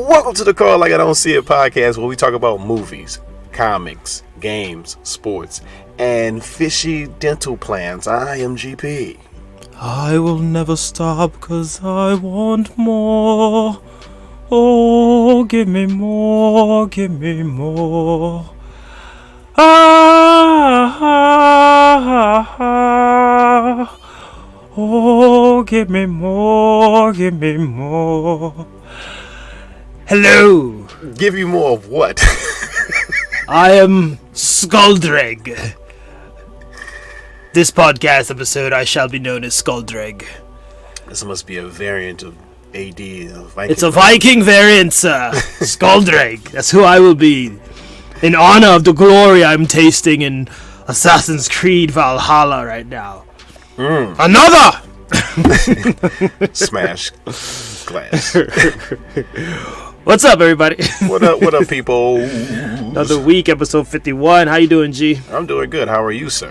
Welcome to the Call Like I Don't See It podcast, where we talk about movies, comics, games, sports, and fishy dental plans. I am GP. I will never stop 'cause I want more. Oh, give me more, give me more. Oh, give me more, give me more. Hello. Give you more of what? I am Skuldreg. This podcast episode, I shall be known as Skuldreg. This must be a variant of AD. It's a Viking variant, sir. Skuldreg. That's who I will be. In honor of the glory I'm tasting in Assassin's Creed Valhalla right now. Another! Smash glass. What's up, everybody? What up, people? Another week, episode 51. How you doing, G? I'm doing good. How are you, sir?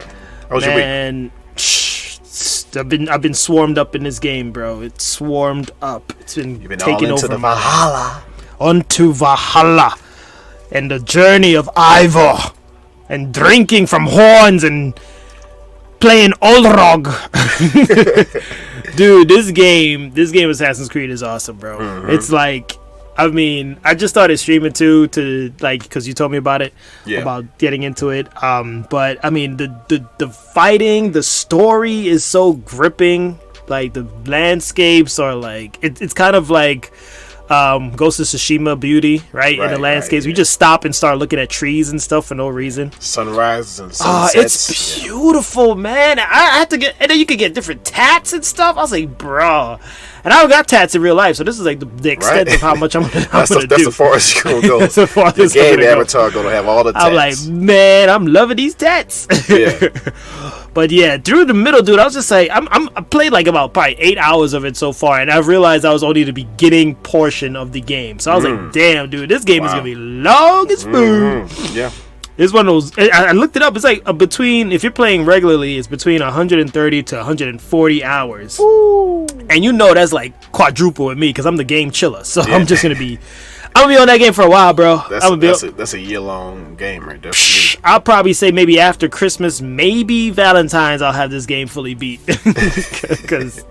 How was your week? I've been swarmed up in this game, bro. It's swarmed up. It's been taken over. The Valhalla. Onto Valhalla. And the journey of Ivor. And drinking from horns and playing Olrog. Dude, this game Assassin's Creed is awesome, bro. Mm-hmm. It's like, I mean, I just started streaming too, because you told me about it, about getting into it. But I mean, the fighting, the story is so gripping. Like the landscapes are like, it's kind of like Ghost of Tsushima beauty, right? In the landscapes, we just stop and start looking at trees and stuff for no reason. Sunrises and sunsets. It's beautiful, man. I had to get, and then you could get different tats and stuff. I was like, bro. And I don't got tats in real life, so this is like the extent of how much I'm gonna do. That's the farthest you gonna go. That's the farthest the game avatar gonna have all the tats. I'm like, man, I'm loving these tats. Yeah. But yeah, through the middle, dude, I was just like, I played like about probably 8 hours of it so far, and I've realized I was only the beginning portion of the game. So I was like, damn, dude, this game is gonna be long as food. Yeah. It's one of those. I looked it up. It's like between, if you're playing regularly, it's between 130 to 140 hours. Ooh. And you know that's like quadruple with me because I'm the game chiller. So I'm just gonna be on that game for a while, bro. That's a year-long game right there. I'll probably say maybe after Christmas, maybe Valentine's, I'll have this game fully beat. Because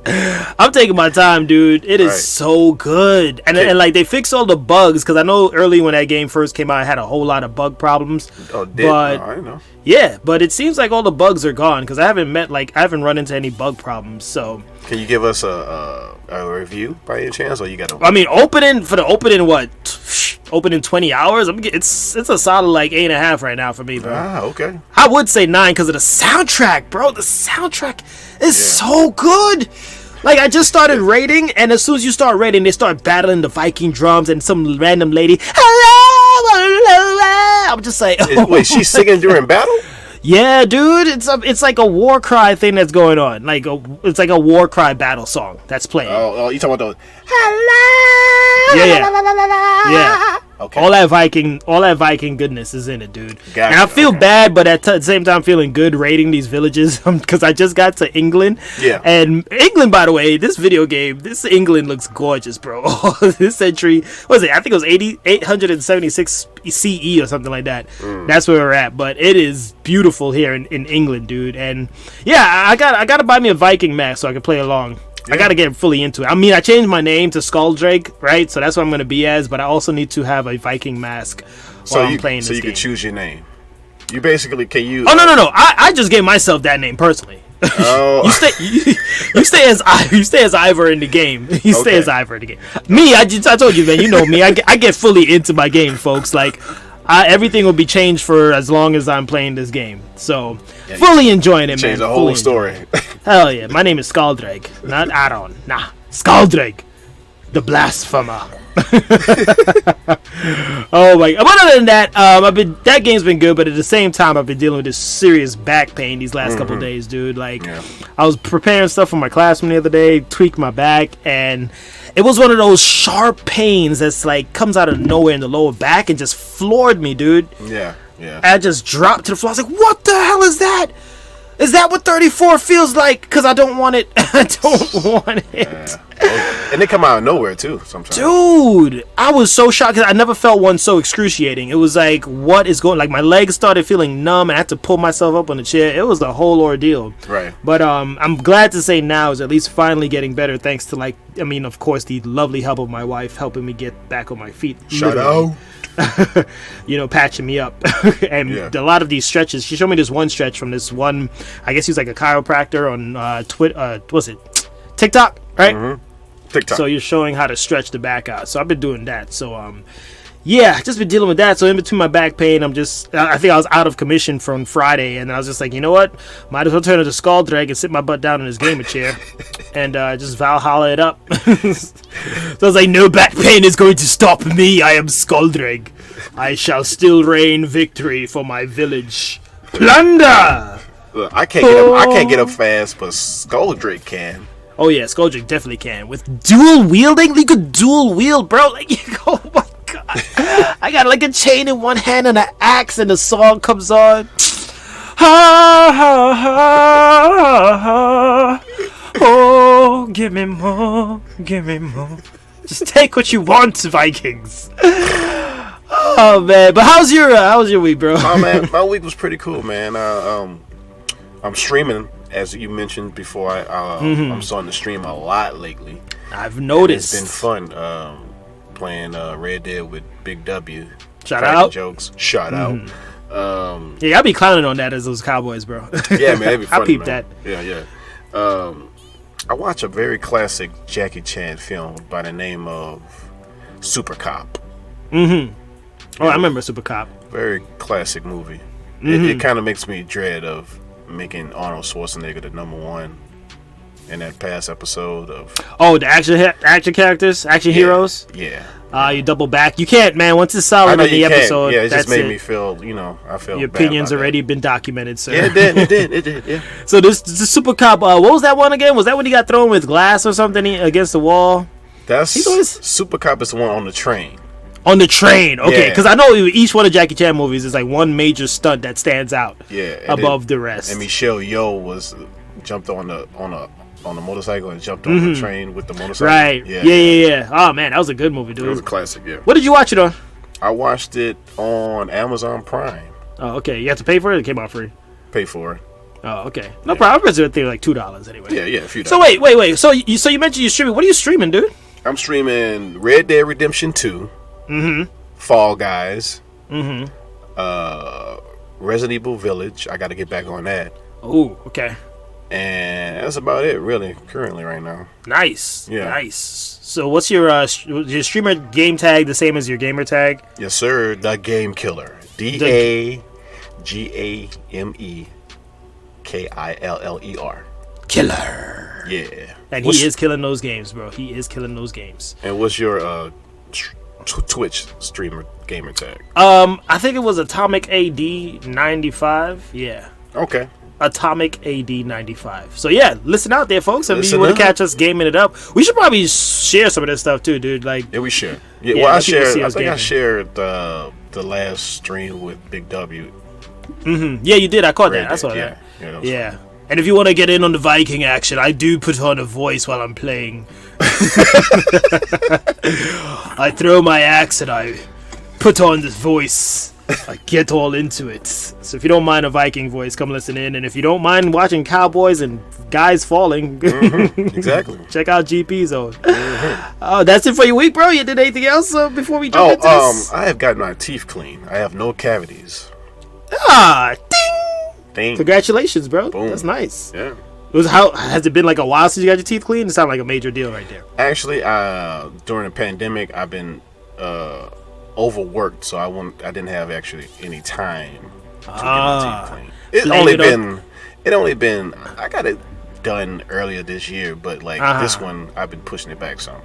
I'm taking my time, dude. It is so good. And like they fixed all the bugs, because I know early when that game first came out, I had a whole lot of bug problems. Oh, did? But I know. Yeah, but it seems like all the bugs are gone, because I haven't run into any bug problems. So can you give us a review by any chance, or you got to? I mean, opening 20 hours. It's a solid like 8.5 right now for me, bro. Okay. I would say 9 because of the soundtrack, bro. The soundtrack is so good. Like, I just started raiding, and as soon as you start raiding, they start battling the Viking drums and some random lady. Hello. I'm just like, wait, she's singing during battle? Yeah, dude, it's like a war cry thing that's going on. It's like a war cry battle song that's playing. Oh, you talking about those? Hello. Yeah. Okay. All that Viking goodness is in it, dude. And I feel bad, but at the same time feeling good raiding these villages because I just got to England. Yeah. And England, by the way, this England looks gorgeous, bro. This century, what was it? I think it was 876 CE or something like that. That's where we're at. But it is beautiful here in England, dude. And yeah, I gotta buy me a Viking mask so I can play along. Yeah. I gotta get fully into it. I mean, I changed my name to Skuldreg, right? So that's what I'm gonna be as. But I also need to have a Viking mask while I'm playing this game. So you can choose your name. You basically can use. Oh no! I just gave myself that name personally. Oh. you stay as Ivor in the game. You stay as Ivor in the game. Me, I told you, man. You know me. I get fully into my game, folks. Like. Everything will be changed for as long as I'm playing this game. So, fully enjoying it, man. Change the whole story. Hell yeah. My name is Skuldreg, not Aaron. Nah, Skuldreg, the blasphemer. Oh my! But other than that, that game's been good. But at the same time, I've been dealing with this serious back pain these last couple days, dude. Like, I was preparing stuff for my classroom the other day, tweaked my back, and it was one of those sharp pains that's like comes out of nowhere in the lower back and just floored me, dude. Yeah. I just dropped to the floor. I was like, "What the hell is that?" Is that what 34 feels like? Because I don't want it. I don't want it. Yeah. And they come out of nowhere, too, sometimes. Dude, I was so shocked because I never felt one so excruciating. It was like, what is going... Like, my legs started feeling numb, and I had to pull myself up on the chair. It was a whole ordeal. Right. But I'm glad to say now is at least finally getting better thanks to, like... I mean, of course, the lovely help of my wife helping me get back on my feet. Shout out. Patching me up. And a lot of these stretches, she showed me this one stretch from this one, I guess he's like a chiropractor on TikTok, right? Mm-hmm. TikTok. So you're showing how to stretch the back out. So I've been doing that. So just been dealing with that. So in between my back pain, I think I was out of commission from Friday, and I was just like, you know what, might as well turn into Skulldrag and sit my butt down in this gamer chair and just Valhalla it up. So I was like, no back pain is going to stop me. I am Skulldrag. I shall still reign victory for my village. Plunder! Look, I can't get up fast, but Skulldrag can. Oh yeah, Skulldrag definitely can. With dual wielding, you could dual wield, bro. Like, oh my god, I got like a chain in one hand and an axe, and the song comes on. Ha ha ha ha. Oh, give me more, give me more. Just take what you want, Vikings. Oh man, but how's your week, bro? Oh man, my week was pretty cool, man. I'm streaming, as you mentioned before. I'm starting to stream a lot lately. I've noticed. And it's been fun playing Red Dead with Big W. Shout out. Jokes. Shout out. Yeah, I'll be clowning on that as those Cowboys, bro. Yeah, man, it'd be funny, I peeped man. that. Yeah. I watched a very classic Jackie Chan film by the name of Super Cop. Mm-hmm. Oh, I remember Super Cop. Very classic movie. It kind of makes me dread of making Arnold Schwarzenegger the number one in that past episode of... Oh, the action characters? Action heroes? Yeah. You double back. You can't, man. Once it's solid in the episode, yeah, it just made me feel, I feel your opinion's already been documented, sir. Yeah, it did, yeah. So this Super Cop, what was that one again? Was that when he got thrown with glass or something against the wall? Super Cop is the one on the train. On the train, okay. Because I know each one of Jackie Chan movies is like one major stunt that stands out above the rest. And Michelle Yeoh jumped on the motorcycle and jumped on the train with the motorcycle. Right. Yeah. Oh, man, that was a good movie, dude. It was a classic, yeah. What did you watch it on? I watched it on Amazon Prime. Oh, okay. You have to pay for it? It came out free? Pay for it. Oh, okay. No problem. I was thinking like $2 anyway. Yeah, a few dollars. So wait. So you mentioned you're streaming. What are you streaming, dude? I'm streaming Red Dead Redemption 2. Fall Guys. Resident Evil Village. I got to get back on that. Oh, okay. And that's about it, really, currently right now. Nice. Yeah. Nice. So what's your streamer game tag the same as your gamer tag? Yes, sir. The Game Killer. DAGAMEKILLER. Killer. Yeah. And he is killing those games, bro. He is killing those games. And what's your Twitch streamer gamer tag? I think it was Atomic AD 95. Yeah. Okay. Atomic AD 95. So yeah, listen out there, folks. If you want to catch us gaming it up, we should probably share some of this stuff too, dude. Like, yeah, we should. Yeah, well, I shared the last stream with Big W. Yeah, you did. I caught that. I saw that. Yeah. And if you want to get in on the Viking action, I do put on a voice while I'm playing. I throw my axe and I put on this voice. I get all into it. So if you don't mind a Viking voice, come listen in. And if you don't mind watching cowboys and guys falling, exactly, check out GP Zone. Oh, that's it for your week, bro. You did anything else before we jump into this? I have gotten my teeth clean. I have no cavities. Ding! Congratulations, bro. Boom. That's nice. Yeah. Has it been like a while since you got your teeth cleaned? It sounds like a major deal right there. Actually, during the pandemic, I've been overworked, so I didn't have actually any time to get my teeth clean. It only been I got it done earlier this year, but like this one I've been pushing it back some.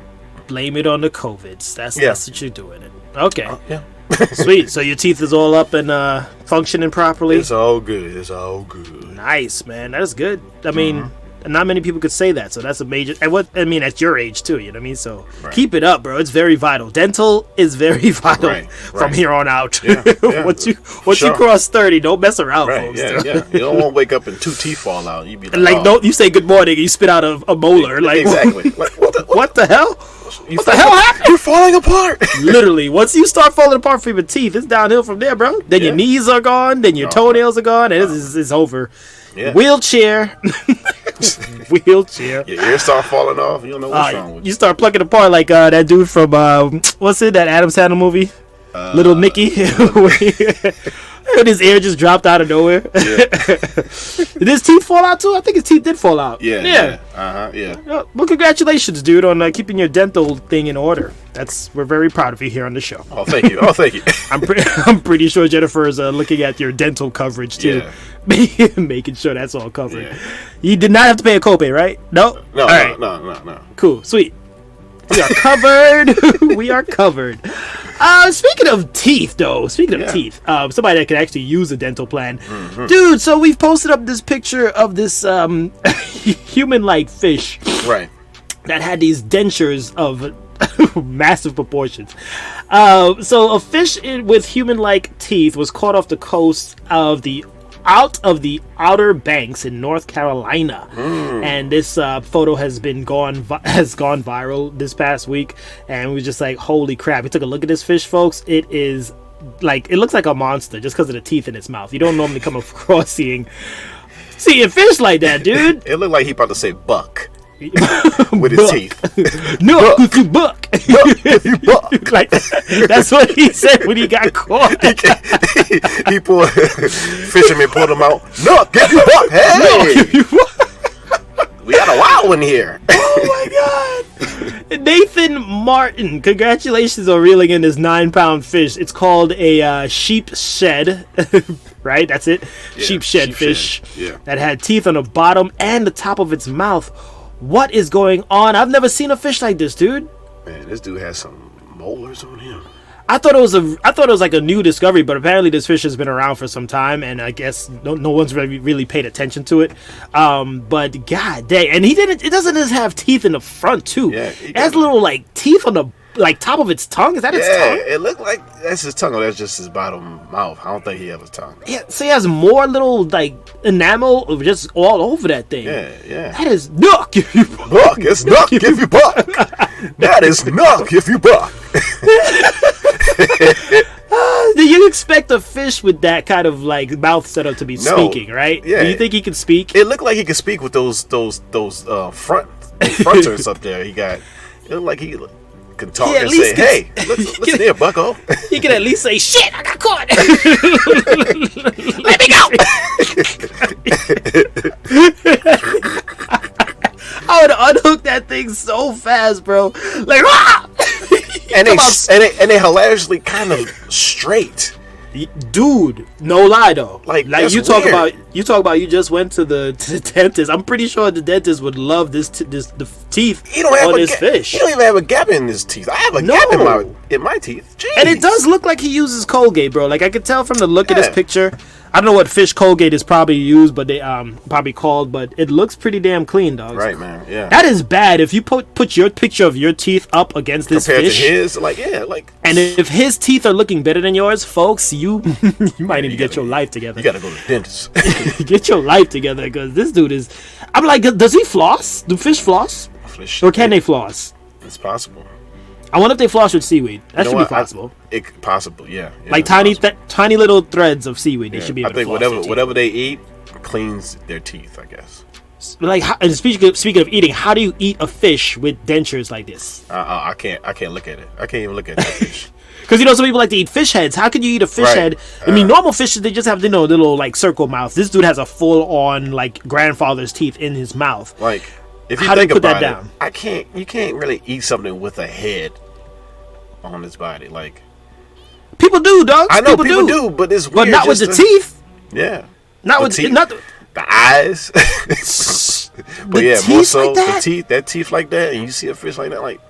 Blame it on the COVIDs. That's what you're doing it. Okay. Yeah. Sweet. So your teeth is all up and functioning properly? It's all good. Nice, man. That is good. I mean, Not many people could say that. So that's a major. And at your age too. You know what I mean? So keep it up, bro. It's very vital. Dental is very vital from here on out. Yeah, once you cross 30, don't mess around, folks. Yeah. You don't want to wake up and 2 teeth fall out. You be don't you say good morning and you spit out a molar. Like exactly. What the hell? What the hell happened? You're falling apart. Literally, once you start falling apart from your teeth, it's downhill from there, bro. Then your knees are gone, then your toenails are gone, and it's over. Yeah. Wheelchair. Your ears start falling off. You don't know what's wrong with you. You start plucking apart like that dude from that Adam Sandler movie? Little Nicky. And his ear just dropped out of nowhere. Yeah. Did his teeth fall out too? I think his teeth did fall out. Yeah. Well, congratulations, dude, on keeping your dental thing in order. We're very proud of you here on the show. Oh, thank you. I'm pretty sure Jennifer is looking at your dental coverage too, making sure that's all covered. Yeah. You did not have to pay a copay, right? No. No. Cool, sweet. We are covered. We are covered. Speaking of teeth, though. Teeth, somebody that can actually use a dental plan, dude. So we've posted up this picture of this human-like fish, right? That had these dentures of massive proportions. So a fish with human-like teeth was caught off the coast of the Outer Banks in North Carolina, and this photo has gone viral this past week, and we're just like, holy crap. We took a look at this fish, folks. It looks like a monster just because of the teeth in its mouth. You don't normally come across seeing a fish like that, dude. It looked like he about to say buck. With his teeth. No, you buck. You buck. Like, that's what he said when he got caught. He pulled fisherman pulled him out. No, get you buck. Hey, we got a wild one here. Oh my god. Nathan Martin, congratulations on reeling in this 9-pound fish. It's called a sheep shed. Right, that's it. Yeah, sheep shed fish. Yeah. That had teeth on the bottom and the top of its mouth. What is going on? I've never seen a fish like this, dude. Man, this dude has some molars on him. I thought it was like a new discovery, but apparently this fish has been around for some time, and I guess no one's really paid attention to it. But god dang, and it doesn't just have teeth in the front too. Yeah, it has little like teeth on the top of its tongue. Is that its tongue? Yeah, it looked like that's his tongue, or that's just his bottom mouth. I don't think he has a tongue. Yeah, so he has more little like enamel just all over that thing. Yeah. That is nuck if you buck. Buck, it's nuck if you buck. That is nuck if you buck. Do you expect a fish with that kind of like mouth setup to be speaking, right? Yeah. Do you think he can speak? It looked like he could speak with those fronters up there. It looked like he can talk and say, "Hey, listen here, bucko." He can at least say, "Shit, I got caught. Let me go." I would unhook that thing so fast, bro. Like, ah! and they hilariously kind of straight. Dude, no lie though. Like you talk weird. about you just went to the dentist. I'm pretty sure the dentist would love the teeth on this fish. He don't even have a gap in his teeth. I have a gap in my teeth. Jeez. And it does look like he uses Colgate, bro. Like I could tell from the look of this picture. I don't know what fish Colgate is probably used, but they probably called, but it looks pretty damn clean, dog. Right, man. Yeah. That is bad. If you put your picture of your teeth up against this compared fish, to his, and if his teeth are looking better than yours, folks, you might need to get your life together. You gotta go to the dentist. Get your life together, because this dude is. I'm like, does he floss? Do fish floss? Or can they floss? It's possible. I wonder if they floss with seaweed. That should be possible. Possible, yeah. Like tiny little threads of seaweed. They should be able to floss. I think whatever they eat cleans their teeth, I guess. Like, and speaking of eating, how do you eat a fish with dentures like this? I can't look at it. I can't even look at that fish. Because some people like to eat fish heads. How can you eat a fish head? I mean, normal fishes, they just have little like circle mouth. This dude has a full on like grandfather's teeth in his mouth. Like, if you how think do you put about that it, down? You can't really eat something with a head on his body. Like, people do, dog. I know people do, but it's weird. But not with the teeth. Yeah, not with teeth. Not the eyes. But the yeah, teeth more so like that? the teeth like that, and you see a fish like that, like,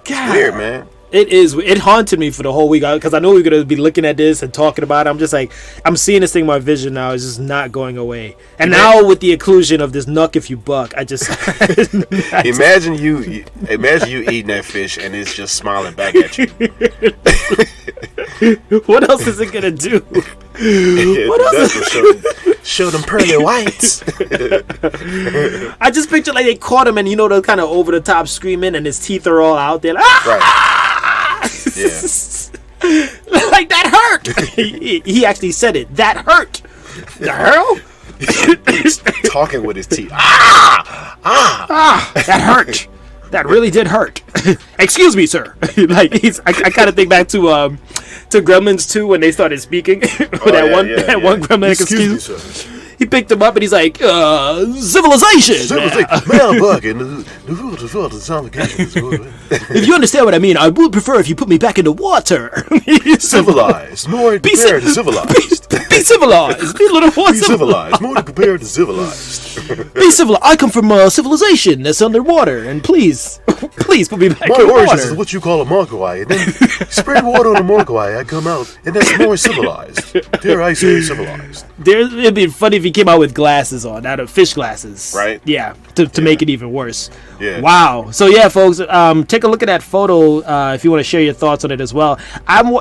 God. it's weird, man. It is. It haunted me for the whole week because I know we're gonna be looking at this and talking about it. I'm just like, I'm seeing this thing in my vision now. It's just not going away. And now with the inclusion of this "nuck if you buck," I just imagine you eating that fish and it's just smiling back at you. What else is it gonna do? What else? Show them pearly whites. I just picture like they caught him and the kind of over the top screaming and his teeth are all out there. Like, right. Yeah. Like that hurt. He actually said it. That hurt. The hell? He's talking with his teeth. That hurt. That really did hurt. Excuse me, sir. Like I kind of think back to Gremlins 2 when they started speaking. That one gremlin. Excuse me, sir. He picked him up and he's like, civilization. If you understand what I mean, I would prefer if you put me back in the water. Civilized. More prepared to civilized. Be civilized. Be a little more civilized. More prepared to civilized. Be civilized. I come from civilization that's underwater, and please put me back in the water. My origins is what you call a mogwai, and then spread water on a mogwai, I come out, and that's more civilized. Dare I say civilized. It'd be funny if he came out with glasses on, out of fish glasses. Right. Yeah, to make it even worse. Yeah. Wow. So yeah, folks, take a look at that photo if you want to share your thoughts on it as well.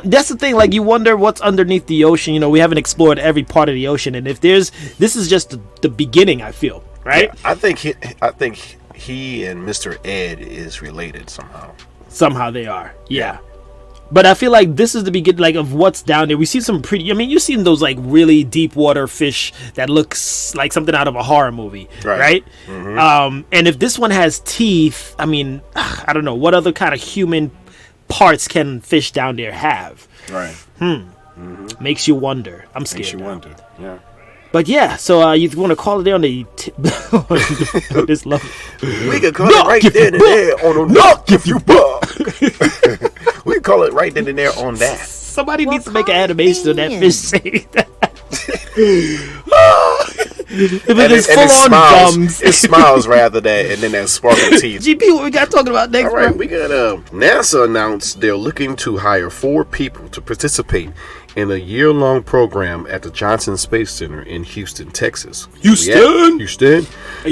That's the thing. Like, you wonder what's underneath the ocean. We haven't explored every part of the ocean, and if this is just the beginning. I feel right. Yeah, I think he and Mr. Ed is related somehow. Somehow they are. Yeah. But I feel like this is the beginning, like, of what's down there. We see some pretty. I mean, you've seen those like really deep water fish that looks like something out of a horror movie, right? Mm-hmm. And if this one has teeth, I mean, I don't know what other kind of human parts can fish down there have. Right. Mm-hmm. Makes you wonder. I'm scared. Makes you wonder. Yeah. But yeah, so you want to call it there on the this level? We can call it right then and there on a knock if you buck. We can call it right then and there on that. Somebody needs to make an animation of that fish saying that. It smiles rather than, and then that sparkle teeth. GP, what we got talking about next? All right, we got NASA announced they're looking to hire 4 people to participate in a year-long program at the Johnson Space Center in Houston, Texas. Houston.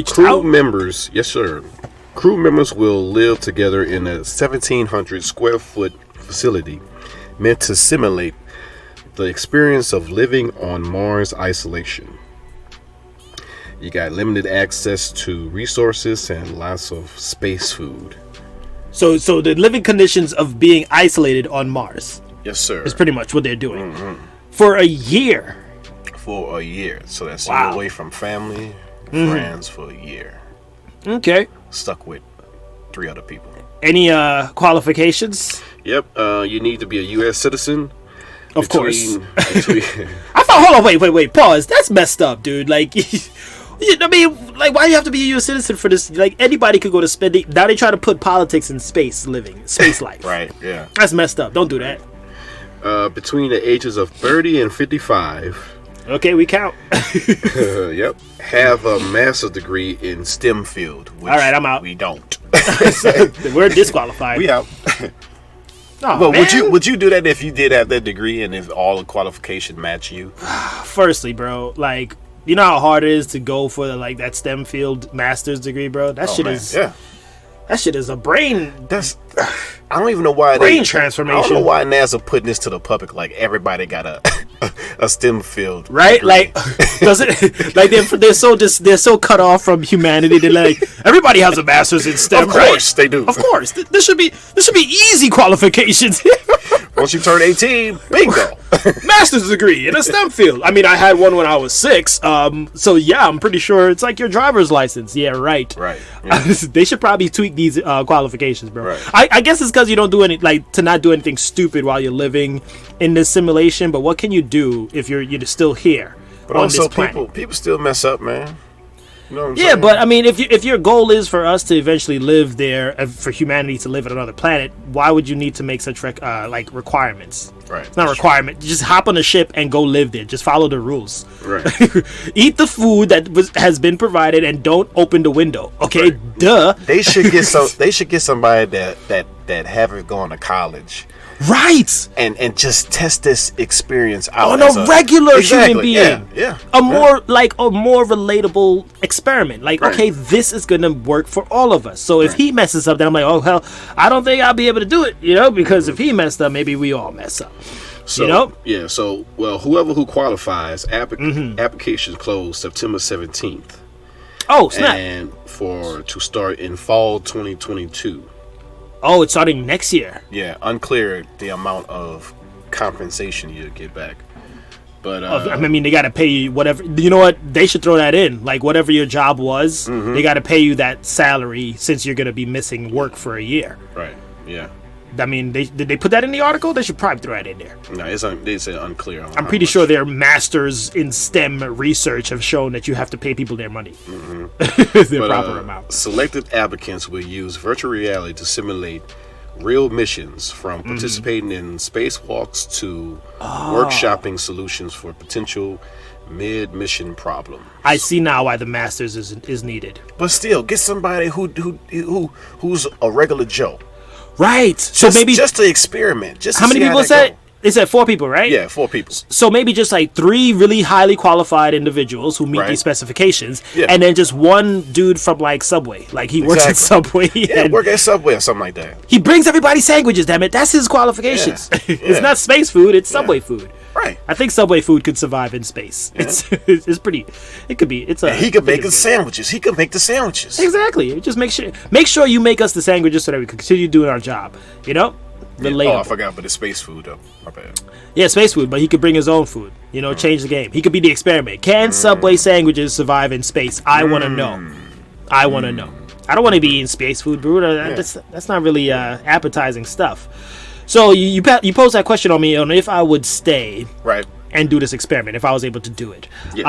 Crew members, yes sir. Crew members will live together in a 1,700 square foot facility meant to simulate the experience of living on Mars isolation. You got limited access to resources and lots of space food. So the living conditions of being isolated on Mars. Yes, sir. Is pretty much what they're doing. Mm-hmm. For a year. So that's away from family, friends for a year. Okay. Stuck with 3 other people. Any qualifications? Yep. You need to be a U.S. citizen. Of course. I thought. Hold on. Wait. Pause. That's messed up, dude. Like, I mean, like, why do you have to be a U.S. citizen for this? Like, anybody could go to spend it. Now they try to put politics in space life. Right. Yeah. That's messed up. Don't do that. Between the ages of 30 and 55. Okay, we count. Yep. Have a master's degree in STEM field. Which all right, I'm out. We don't. We're disqualified. We out. Oh, but would you do that if you did have that degree and if all the qualifications match you? Firstly, bro, like, you know how hard it is to go for that STEM field master's degree, bro? That shit is a brain. I don't even know why brain transformation. I don't know why NASA putting this to the public. Like, everybody got a STEM field, right? Degree. Like, does it? Like, they're so cut off from humanity. They're like, everybody has a master's in STEM. Of course, right? They do. Of course, this should be easy qualifications. Once you turn 18, bingo. Master's degree in a STEM field. I mean, I had one when I was 6. So yeah, I'm pretty sure it's like your driver's license. Yeah, right. Right. Yeah. They should probably tweak these qualifications, bro. Right. I guess it's because you don't do to not do anything stupid while you're living in this simulation. But what can you do if you're still here? But also, people still mess up, man. You know what I'm saying? But I mean, if your goal is for us to eventually live there, for humanity to live on another planet, why would you need to make such requirements? Right. It's not a requirement. Just hop on a ship and go live there. Just follow the rules. Right. Eat the food that has been provided and don't open the window. Okay, right. Duh. They should get They should get somebody that haven't gone to college. Right. And just test this experience out on a regular human being. Yeah. A more relatable experiment. Like, right. Okay, this is gonna work for all of us. So if he messes up, then I'm like, oh hell, I don't think I'll be able to do it, because if he messed up, maybe we all mess up. So, yeah, so whoever qualifies, applications close September 17th. Oh, snap. And to start in fall 2022. Oh, it's starting next year. Yeah, unclear the amount of compensation you get back. But they got to pay you whatever. You know what? They should throw that in. Like, whatever your job was, they got to pay you that salary since you're going to be missing work for a year. Right, yeah. I mean, did they put that in the article? They should probably throw that in there. No, they said unclear. I'm pretty sure their masters in STEM research have shown that you have to pay people their money. Their proper amount. Selected applicants will use virtual reality to simulate real missions, from participating in spacewalks to workshopping solutions for potential mid-mission problem. I see now why the masters is needed. But still, get somebody who's a regular Joe. Right. So maybe just to experiment. Just how many people said? They said 4 people, right? Yeah, 4 people. So maybe just like 3 really highly qualified individuals who meet these specifications, and then just 1 dude from like Subway, like he works at Subway. Yeah, work at Subway or something like that. He brings everybody sandwiches. Damn it, that's his qualifications. Yeah. It's not space food; it's Subway food. Right. I think Subway food could survive in space. Yeah. It's pretty. It could be. He could make the sandwiches. He could make the sandwiches. Exactly. Just make sure you make us the sandwiches so that we can continue doing our job. I forgot, but it's space food though. My bad. Yeah, space food, but he could bring his own food. Change the game. He could be the experiment. Can Subway sandwiches survive in space? I want to know. I want to know. I don't want to be eating space food, bro. That's not really appetizing stuff. So you posed that question on me on if I would stay and do this experiment, if I was able to do it. Yes.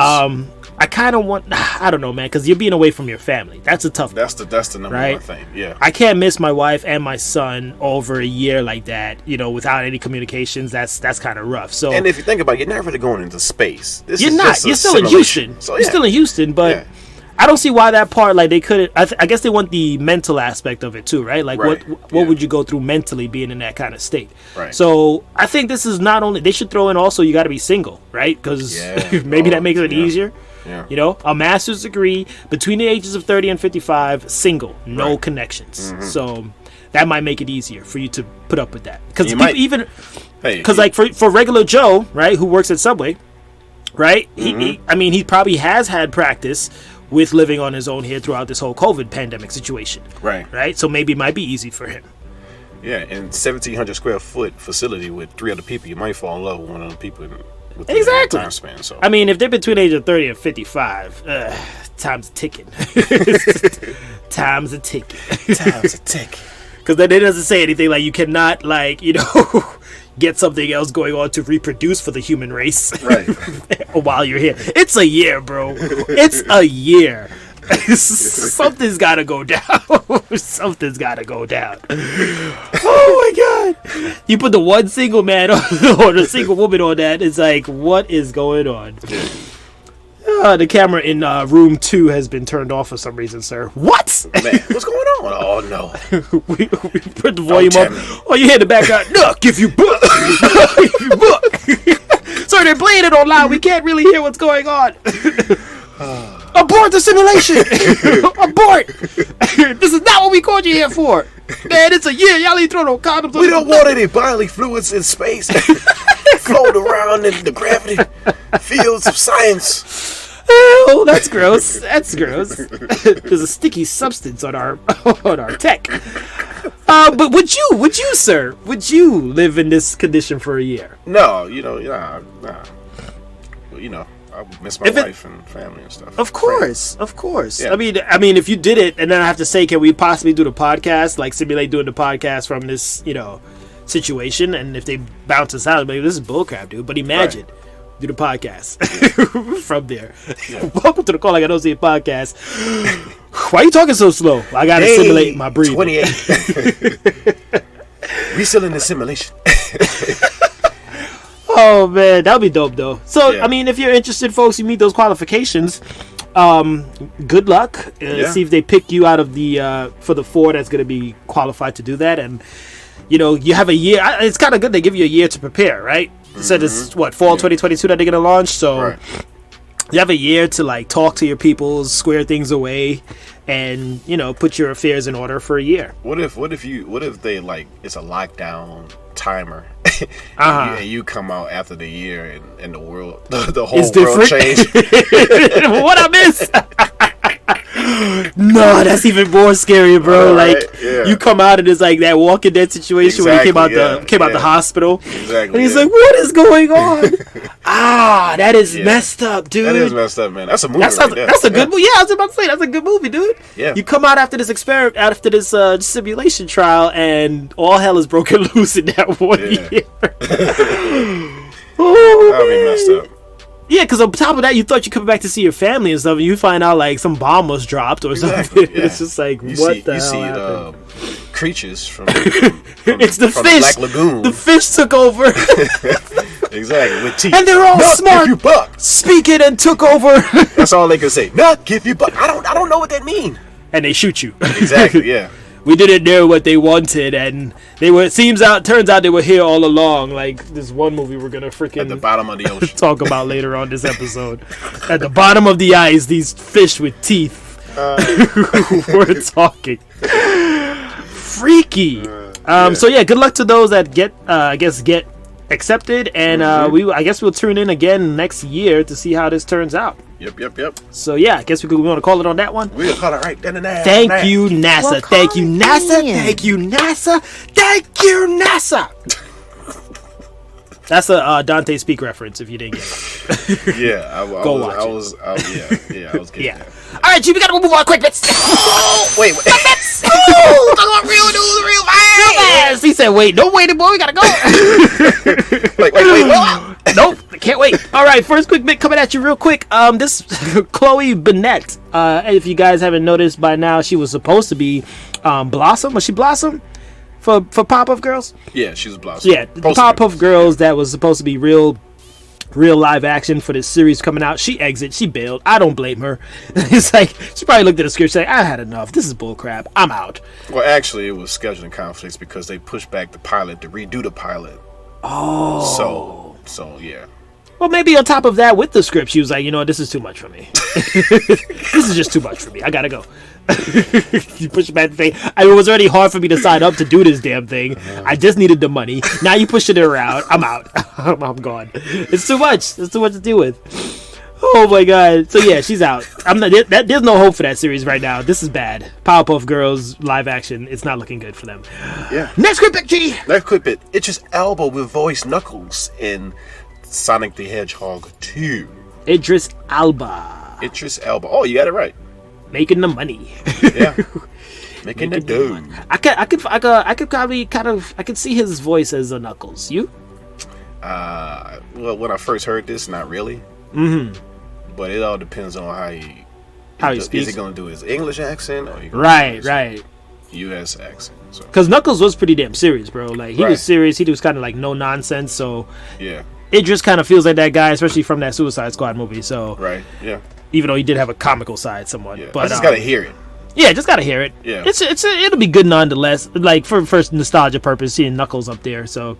I kind of want, I don't know, man, because you're being away from your family. That's a tough That's the number one thing, yeah. I can't miss my wife and my son over a year like that, without any communications. That's kind of rough. So, and if you think about it, you're not really going into space. You're still in Houston. So, You're still in Houston, but I don't see why that part, like, they couldn't. I guess they want the mental aspect of it too, right? Like, what would you go through mentally being in that kind of state? Right. So I think this is not only, they should throw in also you got to be single, right? Because maybe that makes it easier. Yeah. A master's degree between the ages of 30 and 55, single, no connections. So that might make it easier for you to put up with that. Because for regular Joe, right, who works at Subway, right? He probably has had practice with living on his own here throughout this whole COVID pandemic situation. Right. So maybe it might be easy for him. Yeah, and 1,700 square foot facility with 3 other people, you might fall in love with one of the people. Exactly. Time span, so. If they're between the age of 30 and 55, time's ticking. Time's a ticking. Because then it doesn't say anything like you cannot, get something else going on to reproduce for the human race. Right. While you're here. It's a year, bro. It's a year. Something's got to go down. Something's got to go down. Oh my God! You put the one single man or the single woman on that. It's like, what is going on? The camera in room 2 has been turned off for some reason, sir. What? Man, what's going on? Oh no! we put the volume up. Oh, you hear the background? Look, if you book, Sir, they're playing it online. We can't really hear what's going on. Abort the simulation! Abort! This is not what we called you here for. Man, it's a year. Y'all ain't throwing no condoms. We don't want any bodily fluids in space float around in the gravity fields of science. Oh, that's gross. That's gross. There's a sticky substance on our tech. But would you, sir? Would you live in this condition for a year? No, nah. I would miss my wife and family and stuff. Of course. Yeah. I mean, if you did it, and then I have to say, can we possibly do the podcast, like simulate doing the podcast from this, situation? And if they bounce us out, maybe this is bullcrap, dude. But imagine, do the podcast from there. Yeah. Welcome to the Call Like I Don't See a Podcast. Why are you talking so slow? I gotta simulate my breathing. 28. We still in the simulation. Oh man, that'd be dope though. So yeah. I mean, if you're interested, folks, you meet those qualifications. Good luck. See if they pick you out of the for the 4 that's going to be qualified to do that, and you have a year. It's kind of good they give you a year to prepare, right? Mm-hmm. So this fall 2022 that they're going to launch. So you have a year to like talk to your people, square things away, and put your affairs in order for a year. What if they like it's a lockdown timer, and you come out after the year and the world, the whole world changed? What I miss? No, that's even more scary, bro. Like you come out and it's like that Walking Dead situation where he came out the hospital. Exactly. And he's like, "What is going on?" That is messed up, dude. That is messed up, man. That's a movie. That's a good movie. Yeah, I was about to say that's a good movie, dude. Yeah. You come out after this experiment, after this simulation trial, and all hell is broken loose in that 1 year. That'll be messed up. Yeah, because on top of that, you thought you coming back to see your family and stuff, and you find out like some bomb was dropped or something. Yeah. It's just like, you see creatures from it's the from fish. Black Lagoon. The fish took over. Exactly, with teeth. And they're all smart. Give you buck. Speaking and took over. That's all they can say. Not give you buck. I don't know what that means. And they shoot you. Exactly. Yeah. We didn't know what they wanted, and they were. Turns out they were here all along. Like this one movie we're gonna freaking at the bottom of the ocean talk about later on this episode. At the bottom of the ice, these fish with teeth were talking. Freaky. So yeah, good luck to those that get accepted, and I guess we'll tune in again next year to see how this turns out. Yep. So yeah, I guess we want to call it on that one. We'll call it right then and there. Thank you, NASA. Thank you, NASA. Thank you, NASA. Thank you, NASA. That's a Dante Speak reference. If you didn't get it, yeah, I was getting there. All right, G, we gotta move on quick bits. Wait. Bits. Talk about real news, real fast. He said, "Wait, don't wait, boy. We gotta go." wait. Nope, can't wait. All right, first quick bit coming at you real quick. This Chloe Bennett. If you guys haven't noticed by now, she was supposed to be Blossom. Was she Blossom for Pop-Up Girls? Yeah, she was Blossom. Yeah, the Pop-Up Girls that was supposed to be real live action for this series coming out. She bailed. I don't blame her. It's like she probably looked at the script and said, "I had enough. This is bullcrap. I'm out." Well, actually, it was scheduling conflicts because they pushed back the pilot to redo the pilot. Oh. So yeah. Well, maybe on top of that, with the script, she was like, this is too much for me. This is just too much for me. I gotta go. You push back the thing. It was already hard for me to sign up to do this damn thing. I just needed the money. Now you pushing it around. I'm out. I'm gone. It's too much. It's too much to deal with. Oh my god. So yeah, she's out. There's no hope for that series right now. This is bad. Powerpuff Girls live action. It's not looking good for them. Yeah. Next quick bit, G. Next quick bit. Idris Elba will voice Knuckles in Sonic the Hedgehog 2. Idris Elba. Oh, you got it right. Making the money. Yeah. Making the dough. I could probably I could see his voice as a Knuckles. You? Well, when I first heard this, not really. Mm-hmm. But it all depends on how he speaks. Is he going to do his English accent or right U.S. accent? Because Knuckles was pretty damn serious, bro. Like he was serious. He was kind of like no nonsense. So yeah, it just kind of feels like that guy, especially from that Suicide Squad movie. So yeah. Even though he did have a comical side somewhat, but I just gotta hear it. Yeah, just gotta hear it. Yeah, it'll be good nonetheless. Like for first nostalgia purpose, seeing Knuckles up there. So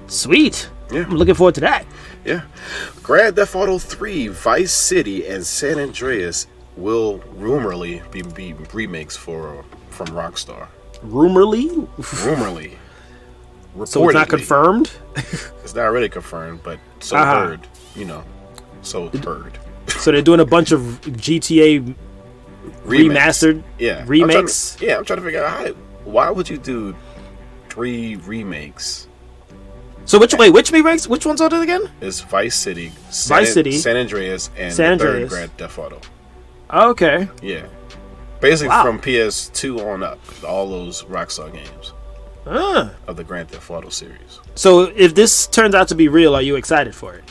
sweet. Yeah, I'm looking forward to that. Yeah, Grand Theft Auto 3, Vice City, and San Andreas will rumorly be remakes from Rockstar. Rumorly. Reportedly. So it's not confirmed. It's not really confirmed, but so heard. So heard. So they're doing a bunch of GTA remastered remakes. I'm trying to figure out why would you do 3 remakes? So which remakes? Which ones are it again? It's Vice City, San Andreas, and the third Grand Theft Auto. Okay. Yeah. Basically from PS2 on up, all those Rockstar games of the Grand Theft Auto series. So if this turns out to be real, are you excited for it?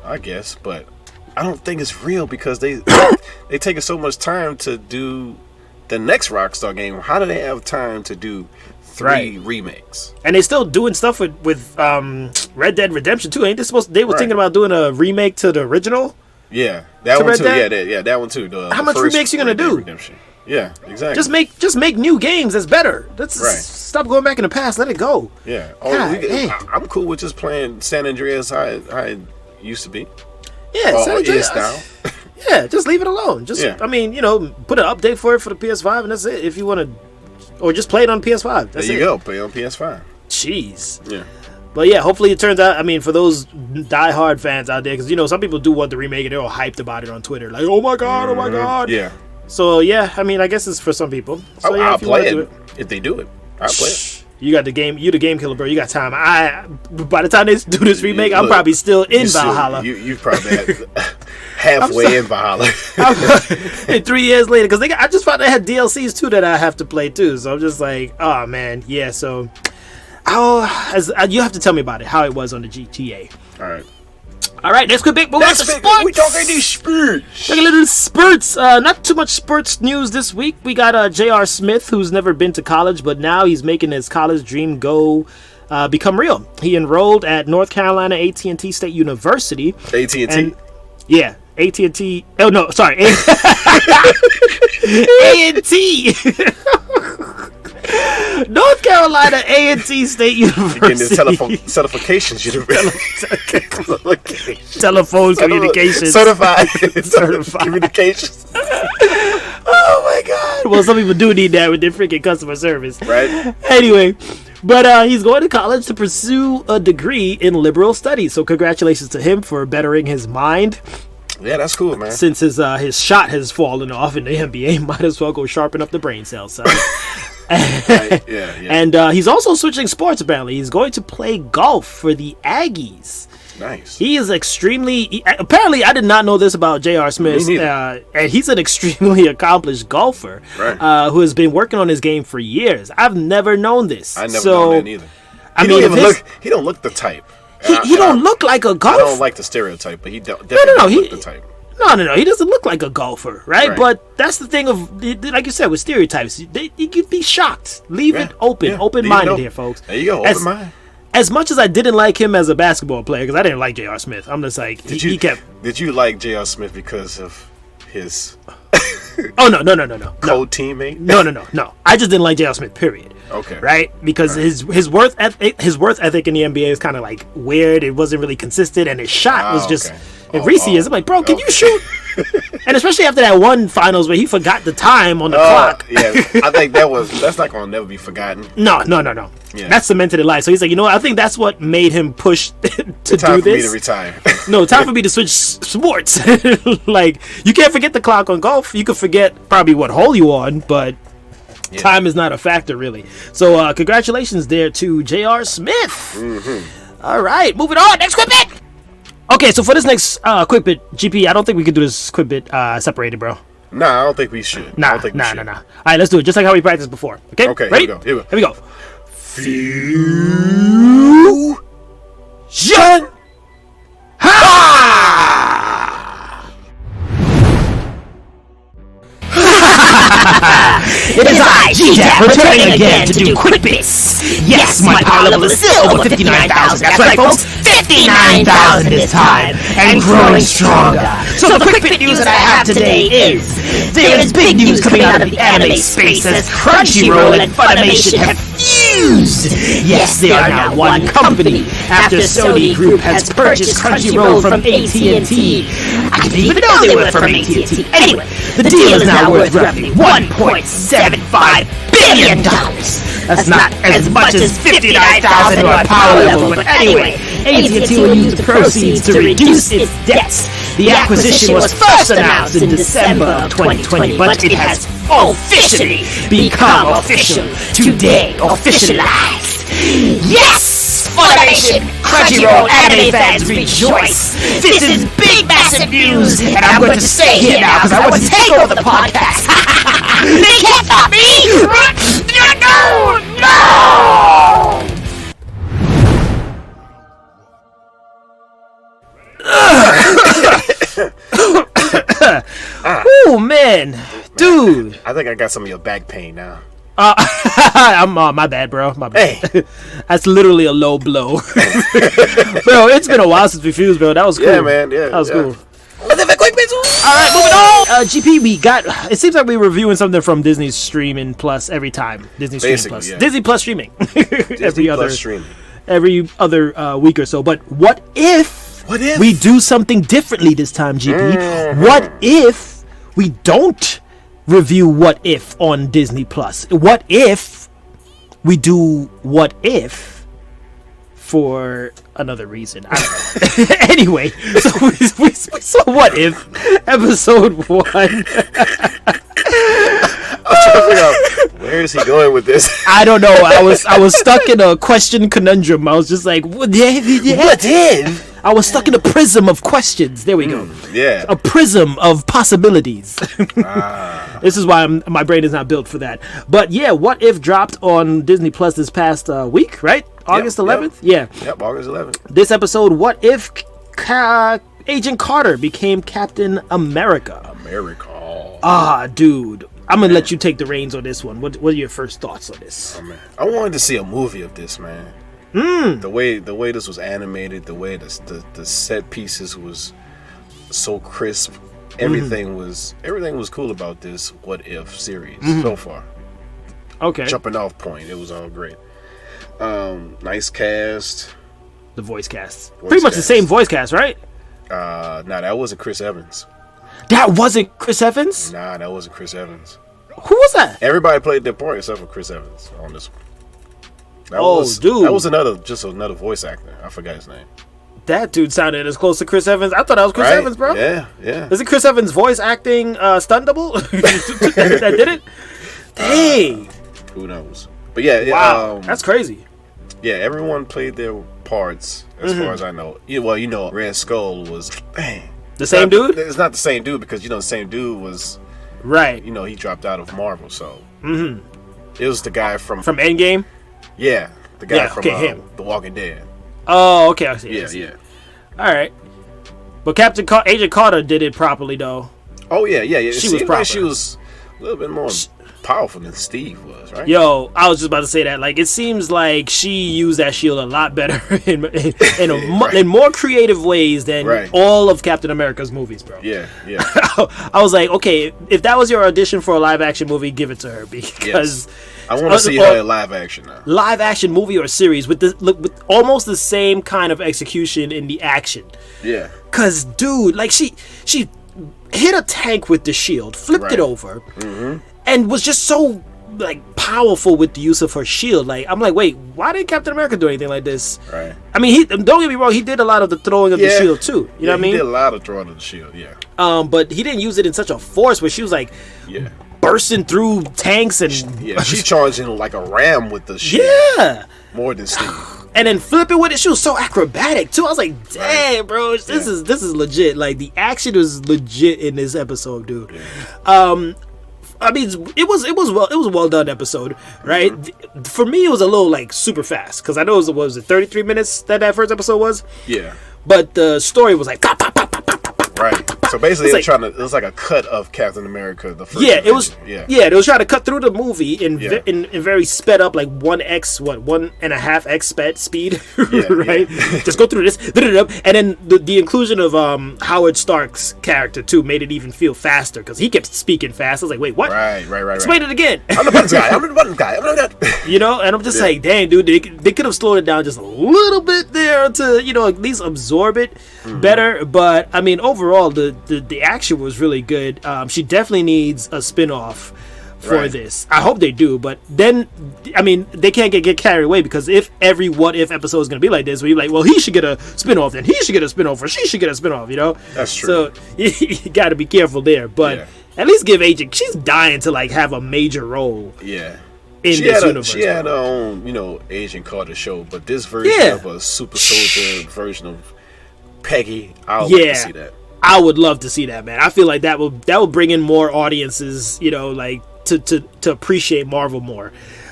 I guess, but I don't think it's real because they taking so much time to do the next Rockstar game. How do they have time to do 3 remakes. And they're still doing stuff with Red Dead Redemption too. Ain't they supposed? They were thinking about doing a remake to the original. Yeah, that one too. Yeah, that one too. How much remakes you gonna do? Redemption. Yeah, exactly. Just make new games. That's better. Stop going back in the past. Let it go. Yeah. I'm cool with just playing San Andreas how it used to be. Yeah, San Andreas is now. Yeah, just leave it alone. I mean, put an update for it for the PS5, and that's it. If you want to, or just play it on PS5. That's there you go. Play it on PS5. Jeez. Yeah. But yeah, hopefully it turns out. I mean, for those diehard fans out there, because some people do want to remake it. They're all hyped about it on Twitter, like, "Oh my god!" Yeah. So yeah, I mean, I guess it's for some people. So yeah, I'll play it if they do it. I'll play it. You got the game. You the game killer, bro. You got time. By the time they do this remake, I'm probably still in Valhalla. You probably halfway in Valhalla. 3 years later, because I just found they had DLCs too that I have to play too. So I'm just like, oh man, yeah. So, you have to tell me about it, how it was on the GTA. All right, next quick big move on to sports. We talking these spurts. Talking a little spurts. Not too much sports news this week. We got J.R. Smith, who's never been to college, but now he's making his college dream become real. He enrolled at North Carolina A&T State University. A&T? Yeah, A&T. Oh no, sorry. A&T. North Carolina A&T State University. You're getting the certifications. Telephone communications. Certified communications. Oh my god. Well, some people do need that with their freaking customer service. Right. Anyway, but he's going to college to pursue a degree in liberal studies. So congratulations to him for bettering his mind. Yeah, that's cool, man. Since his shot has fallen off in the NBA, might as well go sharpen up the brain cells. So. Right. Yeah. And he's also switching sports, apparently. He's going to play golf for the Aggies. Nice. He is apparently, I did not know this about J.R. Smith. And he's an extremely accomplished golfer, right. Who has been working on his game for years. I've never known this. I never known that either. He don't look the type. He don't look like a golfer. I don't like the stereotype, but he definitely don't look the type. No. He doesn't look like a golfer, right? But that's the thing of, like you said, with stereotypes. You could be shocked. Leave it open-minded here, folks. There you go, open-minded. As much as I didn't like him as a basketball player, because I didn't like J.R. Smith, I'm just like, he kept... Did you like J.R. Smith because of his... Oh, no. Co-teammate? No. I just didn't like J.R. Smith, period. Okay. Right? Because his worth ethic in the NBA is kind of like weird. It wasn't really consistent, and his shot was just... In recent years, I'm like, bro, can you shoot? And especially after that one finals where he forgot the time on the clock. Yeah, I think that's not gonna never be forgotten. No. Yeah. That's cemented in life. So he's like, I think that's what made him push to do this. Time for me to retire. No, time for me to switch sports. Like, you can't forget the clock on golf. You could forget probably what hole you on, but time is not a factor really. So congratulations there to J.R. Smith. Mm-hmm. All right, moving on. Next quick bit. Okay, so for this next quick bit, GP, I don't think we can do this quick bit separated, bro. Nah, I don't think we should. Nah. All right, let's do it just like how we practiced before. Okay, ready? Here we go. Fusion! It is I, G-Jack, returning again to do quick bits. Yes, my power level is still over 59,000. That's right, folks, 59,000 this time, and growing stronger. So the quick bit news that I have today is, there is big news coming out of the anime space as Crunchyroll and Funimation have fused. Yes, they are now one company, after Sony Group has purchased Crunchyroll from AT&T. I didn't even know they were from AT&T. Anyway, the deal is now worth roughly $1.75 billion. That's not as much as 59,000 to our power level, but anyway, AT&T will use the proceeds to reduce its debts. The acquisition was first announced in December of 2020, but it has officially become official today, officialized. Yes! Funimation, Crunchyroll, anime fans rejoice! This is big, massive news, and I'm going to stay here now because I want to take over the podcast. They can't stop me! No! Oh man, dude! I think I got some of your back pain now. I'm my bad, bro. My bad. Hey. That's literally a low blow. Bro, it's been a while since we fused, bro. That was cool. Yeah, man. Yeah, that was cool. Alright, moving on. GP, we got. It seems like we're reviewing something from Disney's streaming plus every time. Disney streaming plus. Yeah. Disney plus streaming. Every other week or so. But what if we do something differently this time, GP? Mm-hmm. What if we don't review What If on Disney Plus? What if we do What If for another reason? I don't know. Anyway, so we saw What If episode 1. I'm trying to figure out where is he going with this. I don't know. I was stuck in a question conundrum. I was just like, what if? I was stuck in a prism of questions. There we go. Yeah. A prism of possibilities. This is why my brain is not built for that. But yeah, What If dropped on Disney Plus this past week, right? August 11th? Yep. Yeah. Yep, August 11th. This episode, What If Agent Carter became Captain America? Dude. I'm going to let you take the reins on this one. What are your first thoughts on this? Oh, man. I wanted to see a movie of this, man. The way this was animated, the way the set pieces was so crisp, everything was cool about this What If series so far. Okay. Jumping off point, it was all great. Nice cast. The voice cast. Pretty much the same voice cast, right? Nah, that wasn't Chris Evans. That wasn't Chris Evans? Nah, that wasn't Chris Evans. Who was that? Everybody played their part except for Chris Evans on this one. That was another voice actor. I forgot his name. That dude sounded as close to Chris Evans. I thought that was Chris Evans, bro. Yeah. Is it Chris Evans' voice acting stunt double that did it? Dang. Who knows? But yeah. Wow, that's crazy. Yeah, everyone played their parts as far as I know. Well, Red Skull was the same dude. It's not the same dude because the same dude was right. He dropped out of Marvel, so it was the guy from Endgame. Yeah, the guy from The Walking Dead. Oh, okay, I see. Yeah. All right, but Agent Carter did it properly, though. Oh yeah. She was proper. Like she was a little bit more powerful than Steve was, right? Yo, I was just about to say that. Like, it seems like she used that shield a lot better in more creative ways than all of Captain America's movies, bro. Yeah. I was like, okay, if that was your audition for a live action movie, give it to her because I want to see her in live action now. Live action movie or series with almost the same kind of execution in the action. Yeah. Cause dude, like she hit a tank with the shield, flipped it over. And was just so like powerful with the use of her shield. Like, I'm like, wait, why didn't Captain America do anything like this? Right. I mean, don't get me wrong, he did a lot of the throwing of the shield too. You know what I mean? He did a lot of throwing of the shield. Yeah. But he didn't use it in such a force where she was like, bursting through tanks and she charged in like a ram with the shield. Yeah. More than Steve. And then flipping with it, she was so acrobatic too. I was like, dang, bro, this is legit. Like, the action was legit in this episode, dude. Yeah. I mean, it was a well done episode, right? For me, it was a little like super fast because I know it was 33 minutes that first episode was. Yeah. But the story was like pop, pop, pop, pop, pop, pop, pop. Right. So basically, it was like a cut of Captain America. The first. Yeah, it was. Yeah, they was trying to cut through the movie in very sped up, like 1.5x speed, right? Just go through this, and then the inclusion of Howard Stark's character too made it even feel faster because he kept speaking fast. I was like, wait, what? Right. Explain it again. I'm the buttons guy. And I'm just like, dang, dude, they could have slowed it down just a little bit there to at least absorb it better. But I mean, overall, the action was really good. She definitely needs a spin-off for this. I hope they do, but then I mean, they can't get carried away because if every What If episode is going to be like this, where you're like, well, he should get a spin-off, then he should get a spin-off, or she should get a spin-off, That's true. So you got to be careful there, but at least give Agent, she's dying to like have a major role. Yeah. In this universe. She had her own, Agent Carter show, but this version of a super soldier version of Peggy, I would like to see that. I would love to see that, man. I feel like that will bring in more audiences, like to appreciate Marvel more.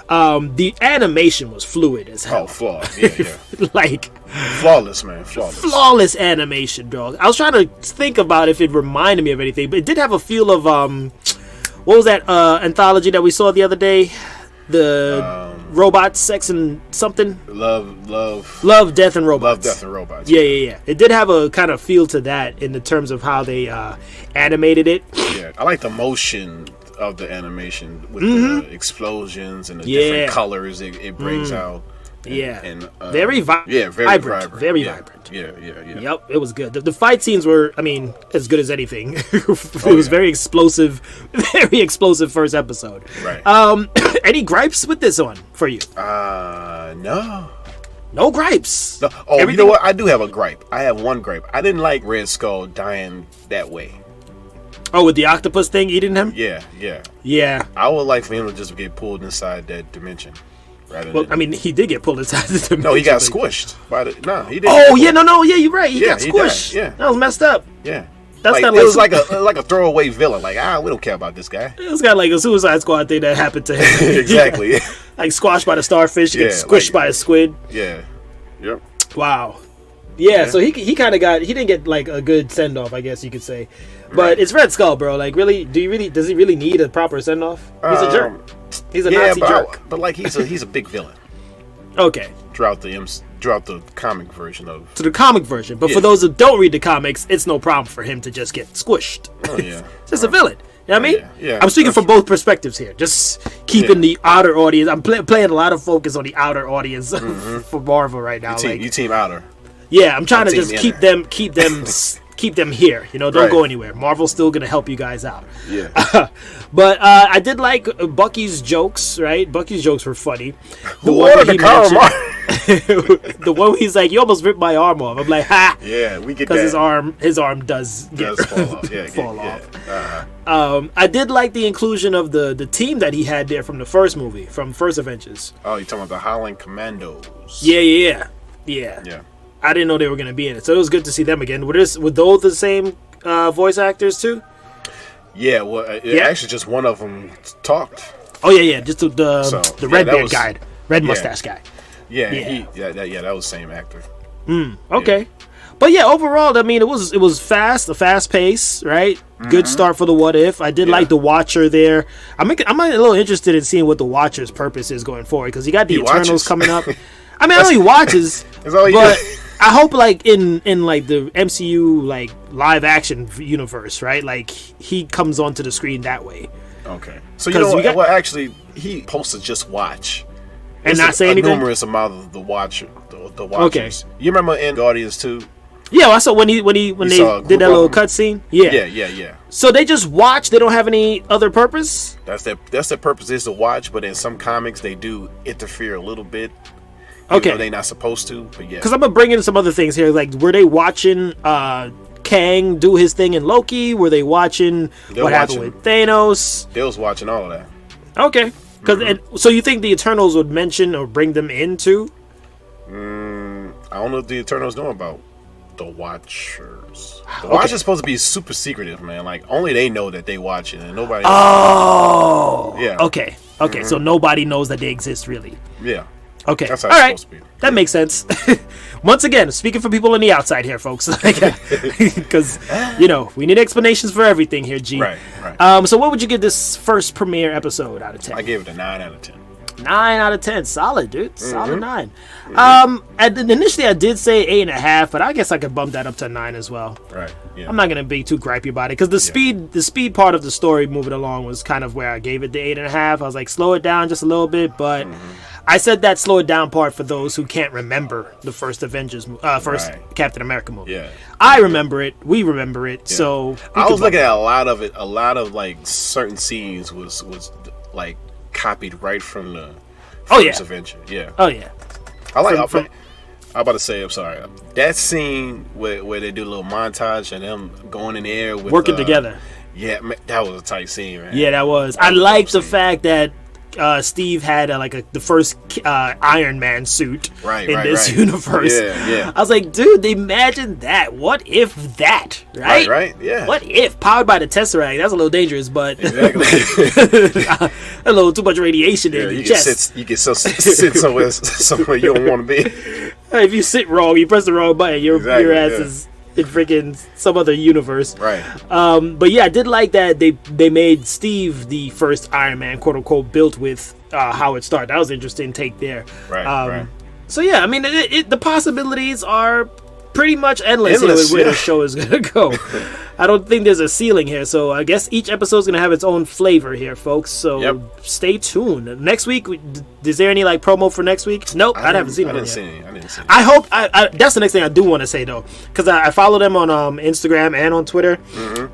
The animation was fluid as hell. Oh, flawless. Yeah. Like flawless, man. Flawless animation, dog. I was trying to think about if it reminded me of anything, but it did have a feel of what was that anthology that we saw the other day? The robot, sex, and something. Love, Death, and Robots. Love, Death, and Robots. Yeah. It did have a kind of feel to that in the terms of how they animated it. Yeah, I like the motion of the animation with the explosions and the different colors it brings out. And very vibrant. Very vibrant. Yeah. Yep, it was good. The fight scenes were, I mean, as good as anything. It was very explosive first episode. Right. Any gripes with this one for you? No. No gripes. No. Oh, everything... you know what? I do have a gripe. I have one gripe. I didn't like Red Skull dying that way. Oh, with the octopus thing eating him? Yeah. I would like for him to just get pulled inside that dimension. Well, I mean, he did get pulled inside the dimension. No, he got squished. He didn't. Oh, yeah, no, you're right. He got squished. Yeah. That was messed up. Yeah. That's not like... It was like a throwaway villain. Like, we don't care about this guy. It was kind of like a Suicide Squad thing that happened to him. Exactly. Like squashed by the starfish, get squished by a squid. Yeah. Yep. Wow. Yeah, so he kind of he didn't get like a good send off, I guess you could say. But it's Red Skull, bro. Like, really, does he really need a proper send off? He's a jerk. He's a Nazi jerk. But like, he's a big villain. Okay. Throughout the comic version of... To the comic version. But for those who don't read the comics, it's no problem for him to just get squished. Oh, yeah. It's just a villain. You know what I mean? Yeah. I'm speaking from both perspectives here. Just keeping the outer audience. I'm playing a lot of focus on the outer audience for Marvel right now. You team outer. Yeah, I'm trying to just keep them here. You know, don't go anywhere. Marvel's still gonna help you guys out. Yeah. But I did like Bucky's jokes. Right, Bucky's jokes were funny. The one where he's like, "You almost ripped my arm off." I'm like, "Ha!" Yeah, we get that. Because his arm does fall off. Yeah, fall off. Uh-huh. I did like the inclusion of the team that he had there from the first movie, from First Avengers. Oh, you're talking about the Howling Commandos? Yeah. I didn't know they were going to be in it, so it was good to see them again. Were those the same voice actors too? Yeah, well, actually, just one of them talked. Oh yeah, just the red beard guy, red mustache guy. Yeah, that was the same actor. Okay, yeah. But yeah, overall, I mean, it was a fast pace, right? Mm-hmm. Good start for the What If. I did like the Watcher there. I'm a little interested in seeing what the Watcher's purpose is going forward because you got the Eternals coming up. I mean, I know he watches, but I hope like in like the MCU like live action universe, right? Like he comes onto the screen that way. Okay, so you know what? Well, actually, he supposed to just watch and not say anything. Numerous amount of the Watchers. Okay, you remember in Guardians 2? Yeah, I saw when they did that little cutscene. Yeah. So they just watch. They don't have any other purpose. That's their purpose is to watch. But in some comics, they do interfere a little bit. Okay, they're not supposed to, but yeah. Because I'm gonna bring in some other things here. Like, were they watching Kang do his thing in Loki? Were they watching happened with Thanos? They was watching all of that. Okay, so you think the Eternals would mention or bring them into? I don't know if the Eternals know about the Watchers. The Watchers supposed to be super secretive, man. Like only they know that they watch it, and nobody. Oh, yeah. Okay. So nobody knows that they exist, really. Yeah. Okay. That's how all right. Supposed to be. That makes sense. Once again, speaking for people on the outside here, folks, because we need explanations for everything here, G. Right. So, what would you give this first premiere episode out of 10? I gave it a 9 out of 10. 9 out of 10, solid, dude. Solid 9. Initially, I did say 8.5, but I guess I could bump that up to 9 as well. Right. Yeah. I'm not gonna be too gripey about it because the speed part of the story moving along was kind of where I gave it the 8.5. I was like, slow it down just a little bit, but I said that slow it down part for those who can't remember the first Avengers, Captain America movie. Yeah. I remember it. We remember it. Yeah. So I was looking at a lot of it. A lot of like certain scenes was like copied right from the first Avenger. Yeah. Oh yeah. I'm about to say, I'm sorry. That scene where they do a little montage and them going in the air with working together. Yeah, man, that was a tight scene, man. Yeah, that was. I like the fact that Steve had the first Iron Man suit in this universe. Yeah. I was like, dude, imagine that. What if that? Right. Yeah. What if powered by the Tesseract? That's a little dangerous, but exactly. a little too much radiation in your chest. You can sit somewhere you don't want to be. If you sit wrong, you press the wrong button, your ass is in freaking some other universe. Right. But yeah, I did like that they made Steve the first Iron Man, quote unquote, built with Howard Stark. That was an interesting take there. Right. So yeah, I mean, the possibilities are pretty much endless here with where the show is gonna go. I don't think there's a ceiling here, so I guess each episode is gonna have its own flavor here, folks. So stay tuned. Next week, is there any like promo for next week? Nope, I haven't seen it. I didn't see any. I hope. That's the next thing I do want to say though, because I follow them on Instagram and on Twitter.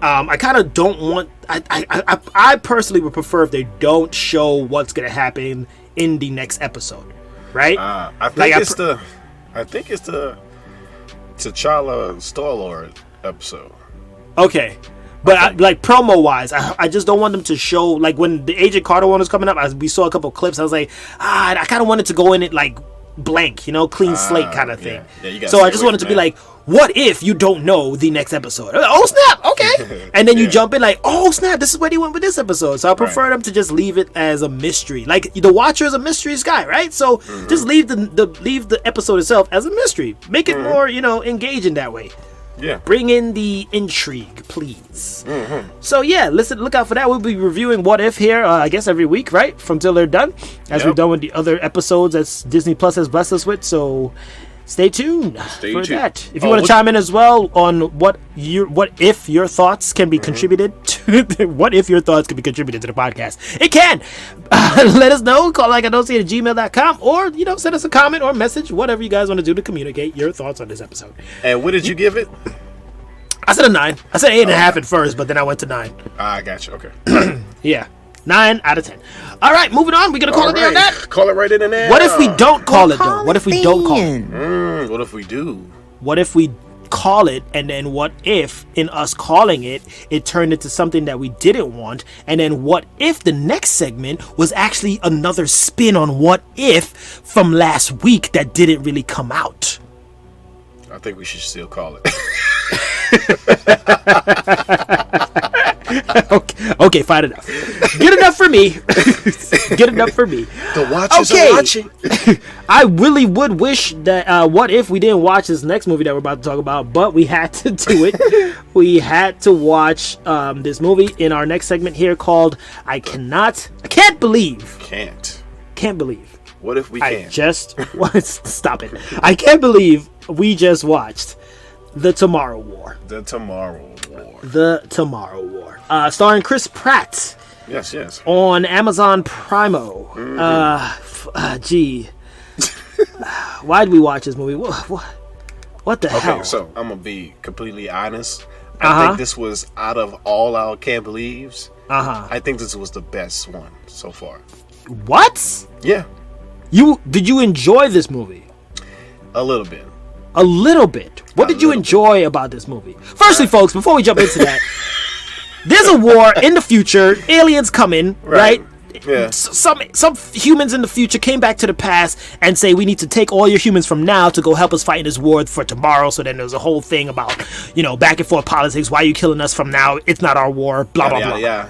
I kind of don't want. I personally would prefer if they don't show what's gonna happen in the next episode, right? I think it's the T'Challa Star-Lord episode. Okay. But like promo wise, I just don't want them to show, like when the Agent Carter one was coming up, we saw a couple clips. I was like, I kind of wanted to go in it like blank, clean slate kind of thing. So I just wanted to be like, what if you don't know the next episode? Oh snap, okay. And then you jump in like, oh snap, this is where he went with this episode. So I prefer them to just leave it as a mystery. Like the Watcher is a mysteries guy, right? So just leave the episode itself as a mystery. Make it more, engaging that way. Yeah. Bring in the intrigue, please. So yeah, look out for that. We'll be reviewing What If here, I guess every week, right? From till they're done, as we've done with the other episodes that Disney Plus has blessed us with. So stay tuned for that. If you want to chime in as well on what if your thoughts can be contributed to what if your thoughts can be contributed to the podcast, it can. Let us know. Call likeadultcy@gmail.com, or send us a comment or message, whatever you guys want to do to communicate your thoughts on this episode. And what did you give it? I said a 9. I said 8.5 at first, but then I went to 9. I got you. Okay. Yeah. 9 out of 10. All right, moving on. We're going to call it there on that? Call it right in there. What if we don't call it, though? What if we don't call it? What if we do? What if we call it, and then what if, in us calling it, it turned into something that we didn't want? And then what if the next segment was actually another spin on what if from last week that didn't really come out? I think we should still call it. Okay, fine enough. Good enough for me. Good enough for me. The watchers are watching. I really would wish that what if we didn't watch this next movie that we're about to talk about, but we had to do it. We had to watch this movie in our next segment here called Can't Believe. What if we can't? Stop it. I can't believe we just watched The Tomorrow War. The Tomorrow War. Starring Chris Pratt. Yes. On Amazon Primo. Gee. Why did we watch this movie? What the hell? Okay, so I'm going to be completely honest. I think this was, out of all our Can't Believes, I think this was the best one so far. What? Yeah. Did you enjoy this movie? A little bit. What did you enjoy about this movie? Firstly, folks, before we jump into that, there's a war in the future. Aliens coming, right? Yeah. Some humans in the future came back to the past and say, we need to take all your humans from now to go help us fight in this war for tomorrow. So then there's a whole thing about, back and forth politics. Why are you killing us from now? It's not our war. Blah, blah, blah. Yeah.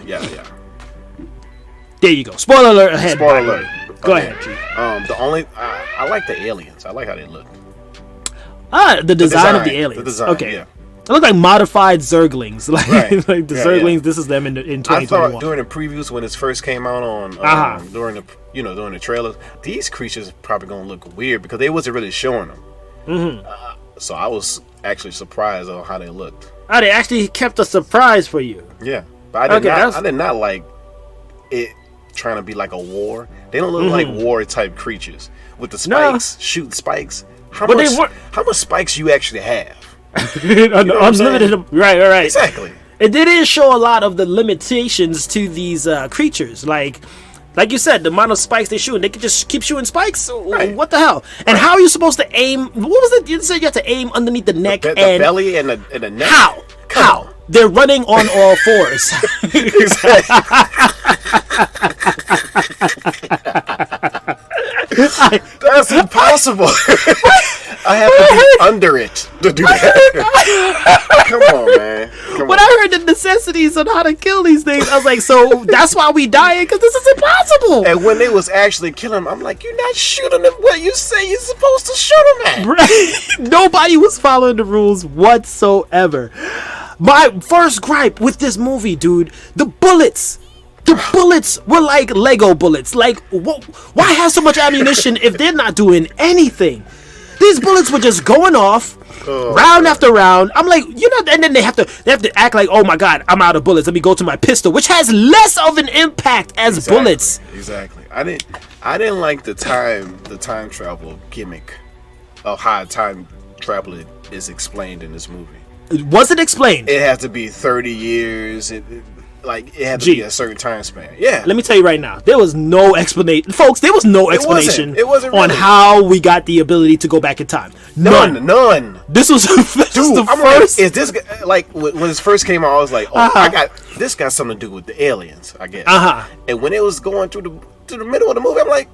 There you go. Spoiler alert ahead. Spoiler alert. Go ahead, G. I like the aliens. I like how they look. The design of the aliens. Okay. Yeah. They look like modified Zerglings. Like the Zerglings, this is them in 2021. I thought during the previews when it first came out on during the trailers, these creatures are probably gonna look weird because they wasn't really showing them. So I was actually surprised on how they looked. Oh, they actually kept a surprise for you. Yeah. But I did not like it trying to be like a war. They don't look like war type creatures. With the spikes, shooting spikes. How much spikes you actually have? Unlimited. Right. Exactly. It didn't show a lot of the limitations to these creatures. Like you said, the amount of spikes they shoot, they could just keep shooting spikes. Right. What the hell? And how are you supposed to aim? What was it? You said you had to aim underneath the neck, the belly, and the neck. How? They're running on all fours. That's impossible. I have to be under it to do that. Come on, man. When I heard the necessities on how to kill these things, I was like, so that's why we dying, because this is impossible. And when they was actually killing them, I'm like, you're not shooting them where you say you're supposed to shoot them at. Right. Nobody was following the rules whatsoever. My first gripe with this movie, dude, the bullets. The bullets were like Lego bullets. Like, why have so much ammunition if they're not doing anything? These bullets were just going off, round after round. I'm like, and then they have to act like, oh my god, I'm out of bullets. Let me go to my pistol, which has less of an impact as bullets. Exactly. I didn't like the time travel gimmick of how time travel is explained in this movie. Was it explained? It had to be 30 years. It had to be a certain time span. Yeah. Let me tell you right now, there was no explanation. Folks, there was no explanation it wasn't really. On how we got the ability to go back in time. None. This was the first. Like, is this like when this first came out? I was like, this got something to do with the aliens, I guess. And when it was going through the middle of the movie, I'm like,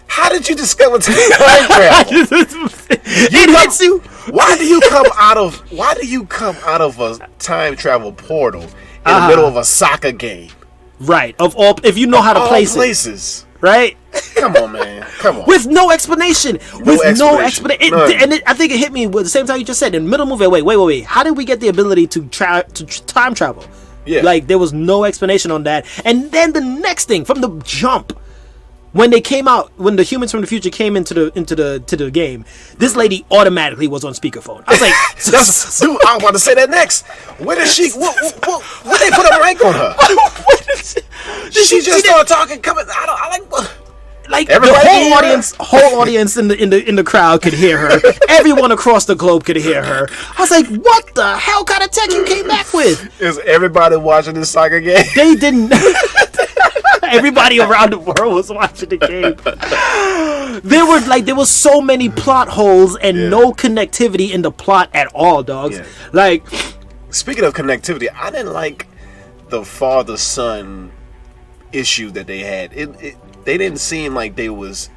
how did you discover time travel? It hits you. Why do you come out of a time travel portal in the middle of a soccer game? Right. If you know how to place places. Right? Come on, man. Come on. With no explanation. No explanation. And I think it hit me at the same time you just said. In the middle movie, wait. How did we get the ability to time travel? Yeah. Like, there was no explanation on that. And then the next thing, from the jump, when they came out, when the humans from the future came into the game, this lady automatically was on speakerphone. I was like, dude, I was about to say that next. Where did she? What they put a mic on her? She just started talking. I like what? Like, the whole audience in the crowd could hear her. Everyone across the globe could hear her. I was like, what the hell kind of tech you came back with? Is everybody watching this soccer game? They didn't. Everybody around the world was watching the game. There was so many plot holes and no connectivity in the plot at all, dogs. Yeah. Like, speaking of connectivity, I didn't like the father-son issue that they had. They didn't seem like they was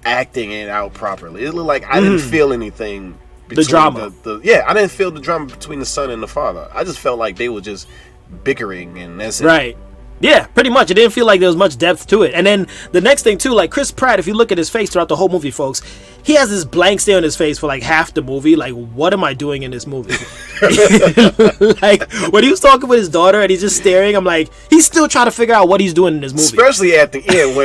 acting it out properly. It looked like I didn't feel anything between the drama. I didn't feel the drama between the son and the father. I just felt like they were just bickering, and that's it. Right. Yeah, pretty much. It didn't feel like there was much depth to it. And then the next thing too, like Chris Pratt, if you look at his face throughout the whole movie, folks, he has this blank stare on his face for like half the movie. Like, what am I doing in this movie? Like, when he was talking with his daughter and he's just staring, I'm like, he's still trying to figure out what he's doing in this movie. Especially at the end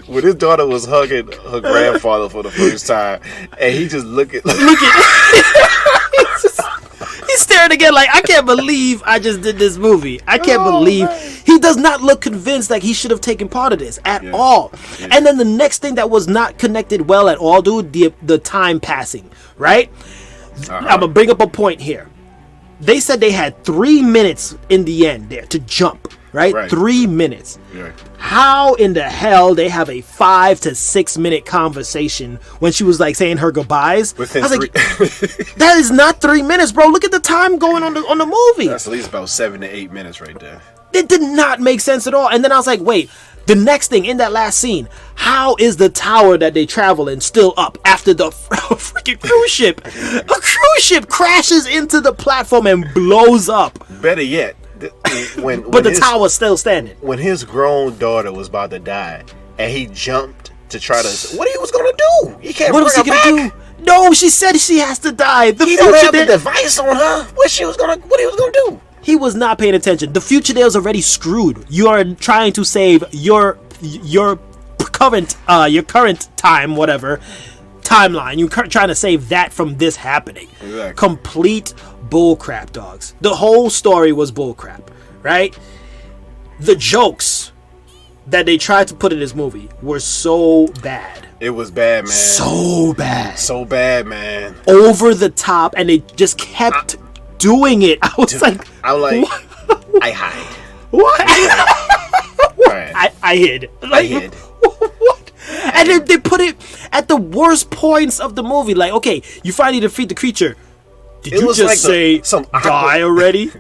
when his daughter was hugging her grandfather for the first time, and he just look at. He's staring again like, I can't believe I just did this movie. I can't believe. He does not look convinced like he should have taken part of this at all. Yeah. And then the next thing that was not connected well at all, dude, the time passing, right? I'm going to bring up a point here. They said they had 3 minutes in the end there to jump, right? 3 minutes. Yeah. How in the hell they have a 5 to 6 minute conversation when she was like saying her goodbyes? I was like, that is not 3 minutes, bro. Look at the time going on the movie. That's at least about 7 to 8 minutes right there. It did not make sense at all. And then I was like, wait, the next thing in that last scene, how is the tower that they travel in still up after the freaking cruise ship? A cruise ship crashes into the platform and blows up. Better yet, but the tower's still standing. When his grown daughter was about to die, and he jumped to try to, what he was gonna do? He can't. What was he gonna do? No, she said she has to die. He don't have the device on her. What he was gonna do? He was not paying attention. The future there is already screwed. You are trying to save your current time, whatever timeline. You're trying to save that from this happening. Exactly. Complete bullcrap, dogs. The whole story was bullcrap, right? The jokes that they tried to put in this movie were so bad. It was bad, man. So bad, man. Over the top, and they just kept doing it. I was like, I hide. What? I hid. I hid. What? And then they put it at the worst points of the movie. Like, okay, you finally defeat the creature. Did you just say die already?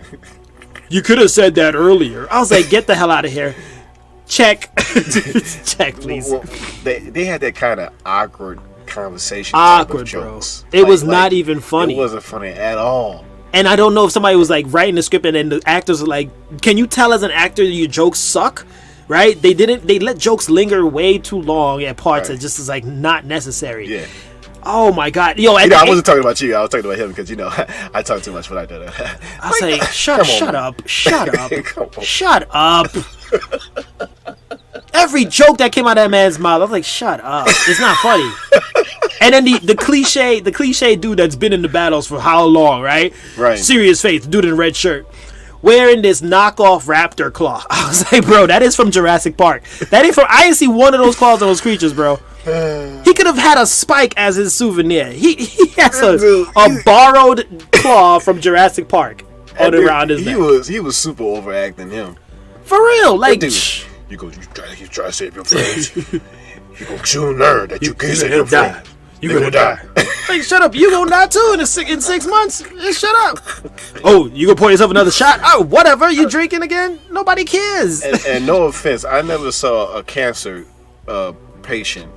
You could have said that earlier. I was like, get the hell out of here. Check. Check, please. Well, they had that kind of awkward conversation. Awkward, bro. It was not even funny. It wasn't funny at all. And I don't know if somebody was like writing the script and then the actors were like, can you tell as an actor your jokes suck? Right? They let jokes linger way too long at parts that just is like not necessary. Yeah. Oh my God. Yo, I wasn't talking about you. I was talking about him because, I talk too much when I do that. I was like, shut up. Every joke that came out of that man's mouth, I was like, shut up. It's not funny. And then the cliche dude that's been in the battles for how long, right? Right. Serious face, dude in a red shirt, wearing this knockoff raptor claw. I was like, bro, that is from Jurassic Park. That ain't from. I didn't see one of those claws on those creatures, bro. He could have had a spike as his souvenir. He has a borrowed claw from Jurassic Park around his neck. He was super overacting him. For real, like. Dude, you try to save your friends. You gonna soon learn that you can't save your friends. You gonna die. Like, shut up. You gonna die too in 6 months. Shut up. Oh, you gonna pour yourself another shot? Oh, whatever. You drinking again? Nobody cares. And no offense, I never saw a cancer patient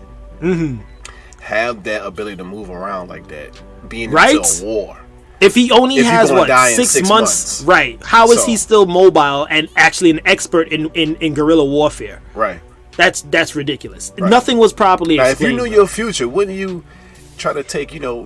have that ability to move around like that, being into a war. If he only has 6 months, right? How is he still mobile and actually an expert in guerrilla warfare? Right. That's ridiculous. Right. Nothing was properly explained. If you knew your future, wouldn't you try to take the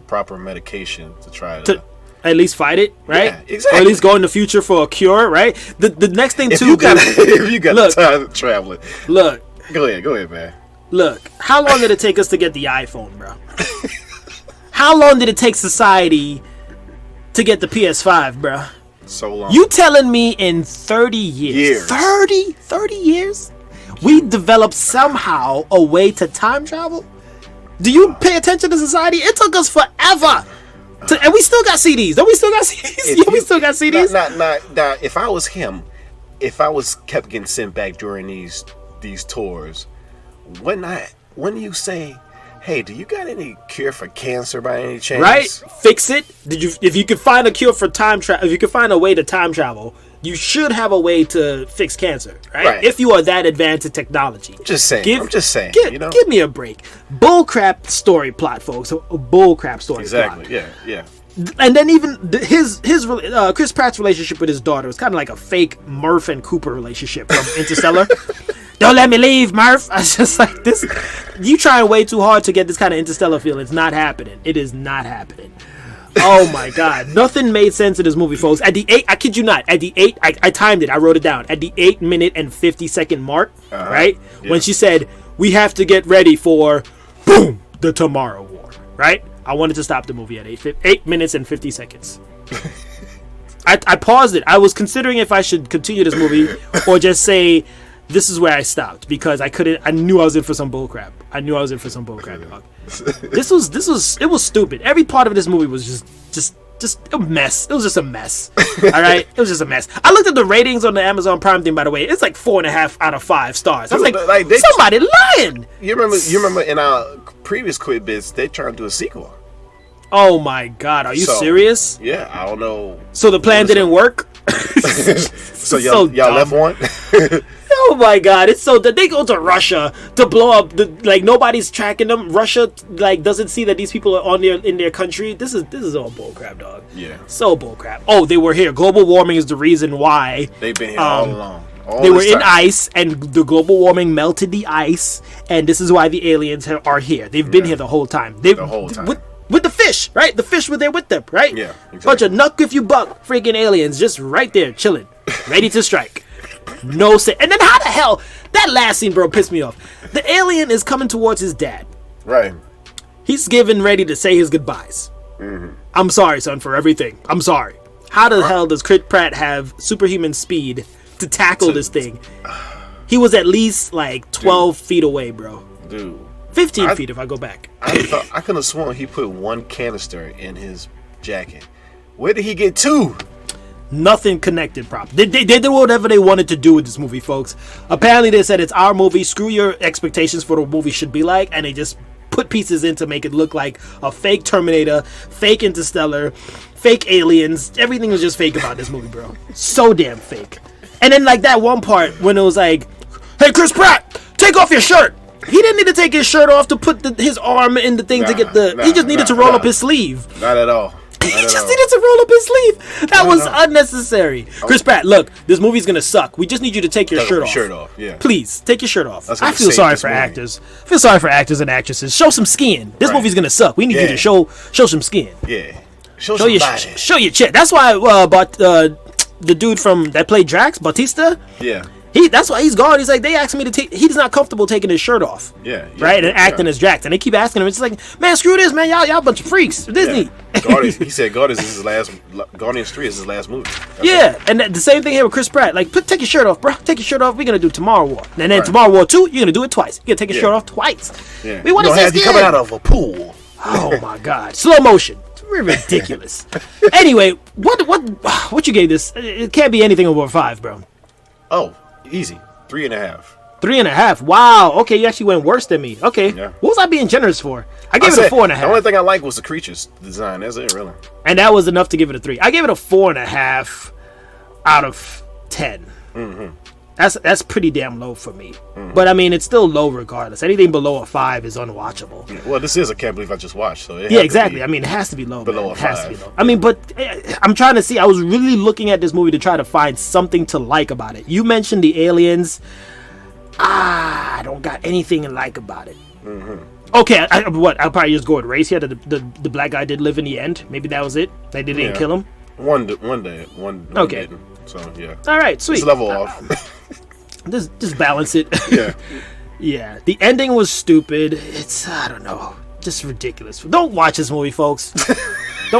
proper medication to try to at least fight it, right? Yeah, exactly. Or at least go in the future for a cure, right? The next thing too, if you got time traveling. Look. Go ahead, man. Look, how long did it take us to get the iPhone, bro? How long did it take society to get the PS5, bro? So long. You telling me in 30 years. 30 years? We developed somehow a way to time travel? Do you pay attention to society? It took us forever. And we still got CDs. Don't we still got CDs? We still got CDs? Nah, if I was him, if I was kept getting sent back during these tours, wouldn't you say, hey, do you got any cure for cancer by any chance? Right? Fix it. If you could find a cure for time travel, if you could find a way to time travel, you should have a way to fix cancer, right? If you are that advanced in technology. I'm just saying. Give me a break. Bullcrap story plot, folks. A bullcrap story plot. Exactly. Yeah. And then even his Chris Pratt's relationship with his daughter was kind of like a fake Murph and Cooper relationship from Interstellar. Don't let me leave, Murph. I was just like, this. You trying way too hard to get this kind of Interstellar feel. It's not happening. It is not happening. Oh my God. Nothing made sense in this movie, folks. At the 8, I kid you not, at the 8, I timed it. I wrote it down. At the 8-minute and 50-second mark, right? Yeah. When she said, we have to get ready for, boom, the Tomorrow War, right? I wanted to stop the movie at 8 minutes and 50 seconds. I paused it. I was considering if I should continue this movie or just say, this is where I stopped, because I knew I was in for some bullcrap. Dog. It was stupid. Every part of this movie was just a mess. It was just a mess. All right, it was just a mess. I looked at the ratings on the Amazon Prime thing. By the way, it's like 4.5 out of 5 stars. I was like somebody lying. You remember in our previous quick bits, they tried to do a sequel. Oh my God, are you serious? Yeah, I don't know. So the plan didn't work. So y'all left one. Oh my God, it's so that they go to Russia to blow up nobody's tracking them. Russia doesn't see that these people are in their country. This is all bullcrap, dog. Yeah. So bullcrap. Oh, they were here. Global warming is the reason why. They've been here all along. They were in ice, and the global warming melted the ice, and this is why the aliens are here. They've been here the whole time. The whole time. With the fish, right? The fish were there with them, right? Yeah, exactly. Bunch of knuck if you buck freaking aliens just right there chilling, ready to strike. No say. And then how the hell that last scene, bro, pissed me off. The alien is coming towards his dad. Right. He's ready to say his goodbyes. Mm-hmm. I'm sorry, son, for everything. I'm sorry. How the hell does Chris Pratt have superhuman speed to tackle this thing? He was at least 12 feet away, bro. Dude. 15 feet if I go back. I could have sworn he put one canister in his jacket. Where did he get 2? Nothing connected properly. They did whatever they wanted to do with this movie, folks. Apparently they said it's our movie, screw your expectations for what the movie should be like, and they just put pieces in to make it look like a fake Terminator, fake Interstellar, fake aliens. Everything was just fake about this movie, bro. So damn fake. And then that one part when it was like, hey, Chris Pratt, take off your shirt. He didn't need to take his shirt off to put his arm in the thing to get the. He just needed to roll up his sleeve. Not at all. He just needed to roll up his sleeve. That was unnecessary. Chris Pratt, look, this movie's gonna suck. We just need you to take your shirt off. Yeah. Please take your shirt off. I feel sorry for actors. I feel sorry for actors and actresses. Show some skin. This movie's gonna suck. We need you to show some skin. Yeah. Show your chest. That's why the dude that played Drax, Bautista. Yeah. That's why he's gone. He's like, they asked me to take. He's not comfortable taking his shirt off. Yeah. Right, and acting as Drax, and they keep asking him. It's like, man, screw this, man. Y'all a bunch of freaks. Disney. Yeah. He said Guardians is his last. Guardians 3 is his last movie. And the same thing here with Chris Pratt. Like, take your shirt off, bro. Take your shirt off. We're gonna do Tomorrow War, and then Tomorrow War 2, you're gonna do it twice. You're gonna take your shirt off twice. Yeah. We want to have you coming out of a pool. Oh my God, slow motion. Ridiculous. Anyway, what you gave this? It can't be anything over 5, bro. Oh, easy. 3.5. 3.5. Wow. Okay, you actually went worse than me. Okay. Yeah. What was I being generous for? I gave it a 4.5. The only thing I like was the creatures design. That's it, really. And that was enough to give it a 3. I gave it a 4.5 out of 10. Mm-hmm. That's pretty damn low for me. Mm-hmm. But I mean, it's still low regardless. Anything below a 5 is unwatchable. Yeah, well, this is a Can't Believe I Just Watched. So exactly. I mean, it has to be low. Below a 5. It has to be low. I mean, but I'm trying to see. I was really looking at this movie to try to find something to like about it. You mentioned the aliens. I don't got anything to like about it. Mm-hmm. Okay, I'll probably just go with race here. The black guy did live in the end. Maybe that was it. They didn't kill him. One okay. Didn't. So yeah. All right, sweet. Just level off. Just balance it. Yeah. Yeah. The ending was stupid. I don't know, just ridiculous. Don't watch this movie, folks.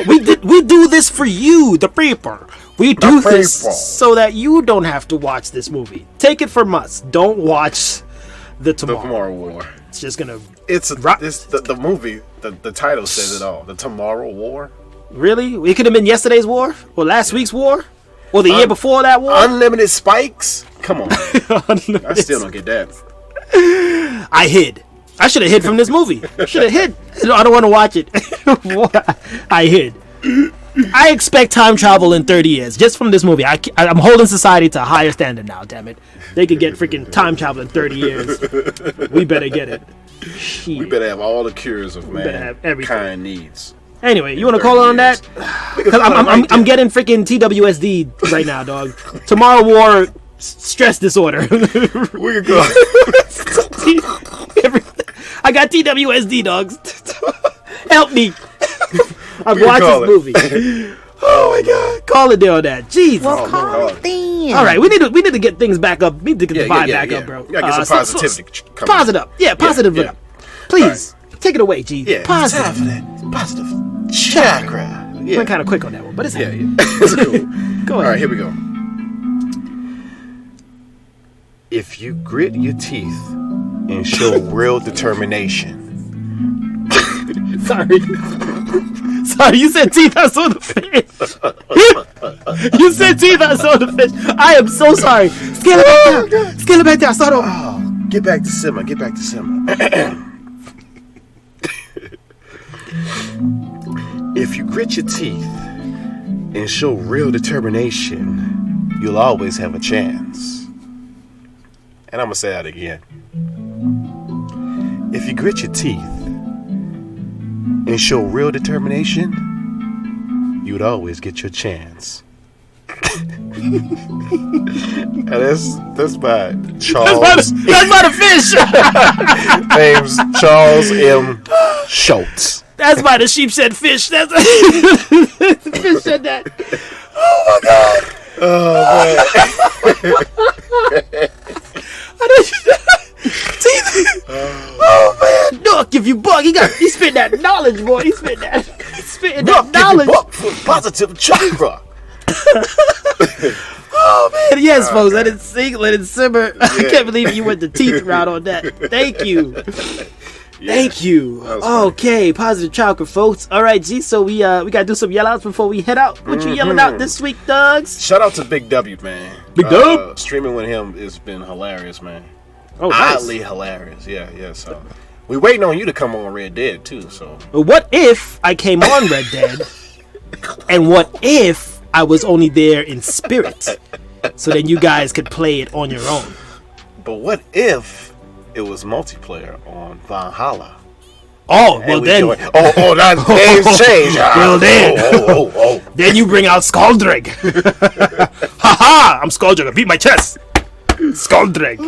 We do this for you, the people. We do this so that you don't have to watch this movie. Take it from us. Don't watch the Tomorrow War. It's just gonna. The movie. The title says it all. The Tomorrow War. Really? It could have been yesterday's war, or last week's war, or the year before that war. Unlimited spikes. Come on. I still don't get that. I hid. I should have hid from this movie. I should have hid. I don't want to watch it. I hid. I expect time travel in 30 years just from this movie. I'm holding society to a higher standard now. Damn it! They could get freaking time travel in 30 years. We better get it. Shit. We better have all the cures of mankind needs. Anyway, you want to call it on that? Because I'm getting freaking TWSD right now, dog. Tomorrow War stress disorder. We can go. I got TWSD, dogs. Help me. I've watched this movie. Oh my God! Call it there on that. Jeez. Well, call it then. All right, we need to get things back up. We need to get the vibe back up, bro. Yeah, get some positivity. Positive. Yeah, positive. Yeah. Please take it away, G. Yeah, positive. Time for that positive chakra. Yeah. Went kind of quick on that one, but it's it's cool. Go ahead. All right, here we go. If you grit your teeth and show real determination. Sorry, you said teeth, I saw the fish. You said teeth, I saw the fish. I am so sorry. Scale it back down. Scale it back down. Start over. Oh, get back to simmer. If you grit your teeth and show real determination, you'll always have a chance. And I'm going to say that again. If you grit your teeth and show real determination, you'd always get your chance. That's by Charles. That's by the fish. Name's Charles M. Schultz. That's by the sheep said fish. That's the fish said that. Oh my God. Oh man. Oh man, Look, if you buck, he spit that knowledge, boy. He spit that knowledge. For Positive Chakra. Oh man, yes, folks. Let it sink, let it simmer. Yeah. I can't believe you went the teeth route on that. Thank you. Yeah, thank you. Okay, Positive Chakra, folks. All right, G. So we gotta do some yell outs before we head out. What you yelling out this week, Dogs? Shout out to Big W, man. Big W. Streaming with him has been hilarious, man. Oh, nice. Oddly hilarious. Yeah. So we waiting on you to come on Red Dead too. So what if I came on Red Dead, and what if I was only there in spirit, so then you guys could play it on your own? But what if it was multiplayer on Valhalla. Oh, well then. Now games change. Well then. Then you bring out Skaldreg. Ha! I'm Skaldreg. I beat my chest. Skaldreg.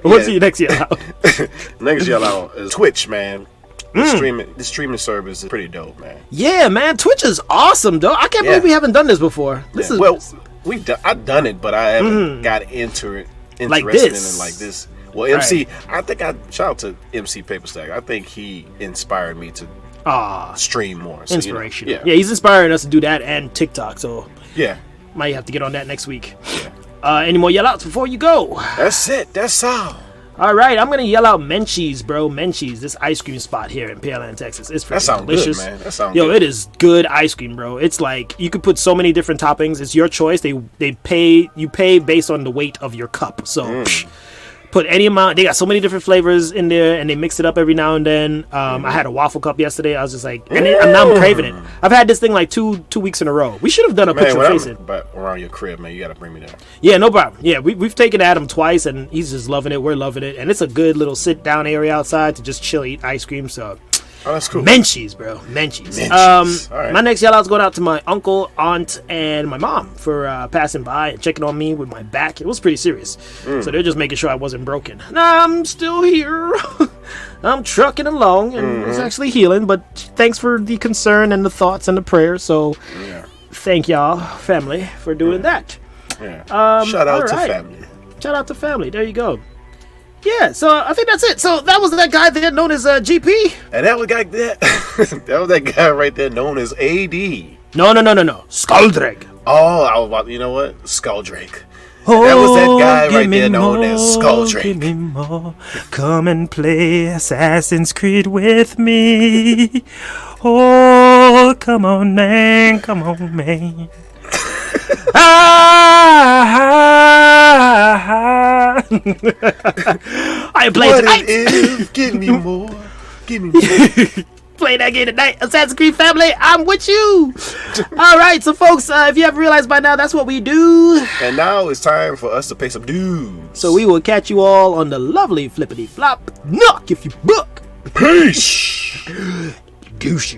What's your next yell out? Next yell out is Twitch, man. The streaming service is pretty dope, man. Yeah, man. Twitch is awesome, though. I can't believe we haven't done this before. I've done it, but I haven't got interested in it like this. Well, MC, I think shout out to MC Paperstack. I think he inspired me to stream more. So, inspiration. Yeah, he's inspiring us to do that and TikTok. So might have to get on that next week. Yeah. Any more yell outs before you go? That's it. That's all. All right, I'm gonna yell out Menchie's, bro. Menchie's, this ice cream spot here in Pearland, Texas. It's freaking delicious. Good, man. That sounds good. It is good ice cream, bro. It's like you could put so many different toppings. It's your choice. You pay based on the weight of your cup. So put any amount. They got so many different flavors in there, and they mix it up every now and then. I had a waffle cup yesterday. I was just like, now I'm craving it. I've had this thing like two weeks in a row. We should have done a picture face it. But around your crib, man, you gotta bring me there. Yeah, no problem. Yeah, we've taken Adam twice, and he's just loving it. We're loving it, and it's a good little sit down area outside to just chill, eat ice cream. So. Oh, that's cool. Menchie's, bro. Menchie's. Right. My next yell out's going out to my uncle, aunt, and my mom for passing by and checking on me with my back. It was pretty serious. So they're just making sure I wasn't broken. Nah, I'm still here. I'm trucking along, and it's actually healing, but thanks for the concern and the thoughts and the prayers. So thank y'all, family, for doing that. Yeah. Shout out to family. Shout out to family. There you go. Yeah, so I think that's it. So that was that guy there known as GP. And that was that guy right there known as AD. No. Skaldreg. Oh, I was about, you know what? Skaldreg. That was that guy right there known as Skaldreg. Give me more. Come and play Assassin's Creed with me. Oh, come on, man. I ain't playing tonight. Give me more. Play that game tonight. Assassin's Creed family, I'm with you. All right, so folks, if you haven't realized by now, that's what we do. And now it's time for us to pay some dues. So we will catch you all on the lovely flippity flop. Knock if you book. Peace. Douche.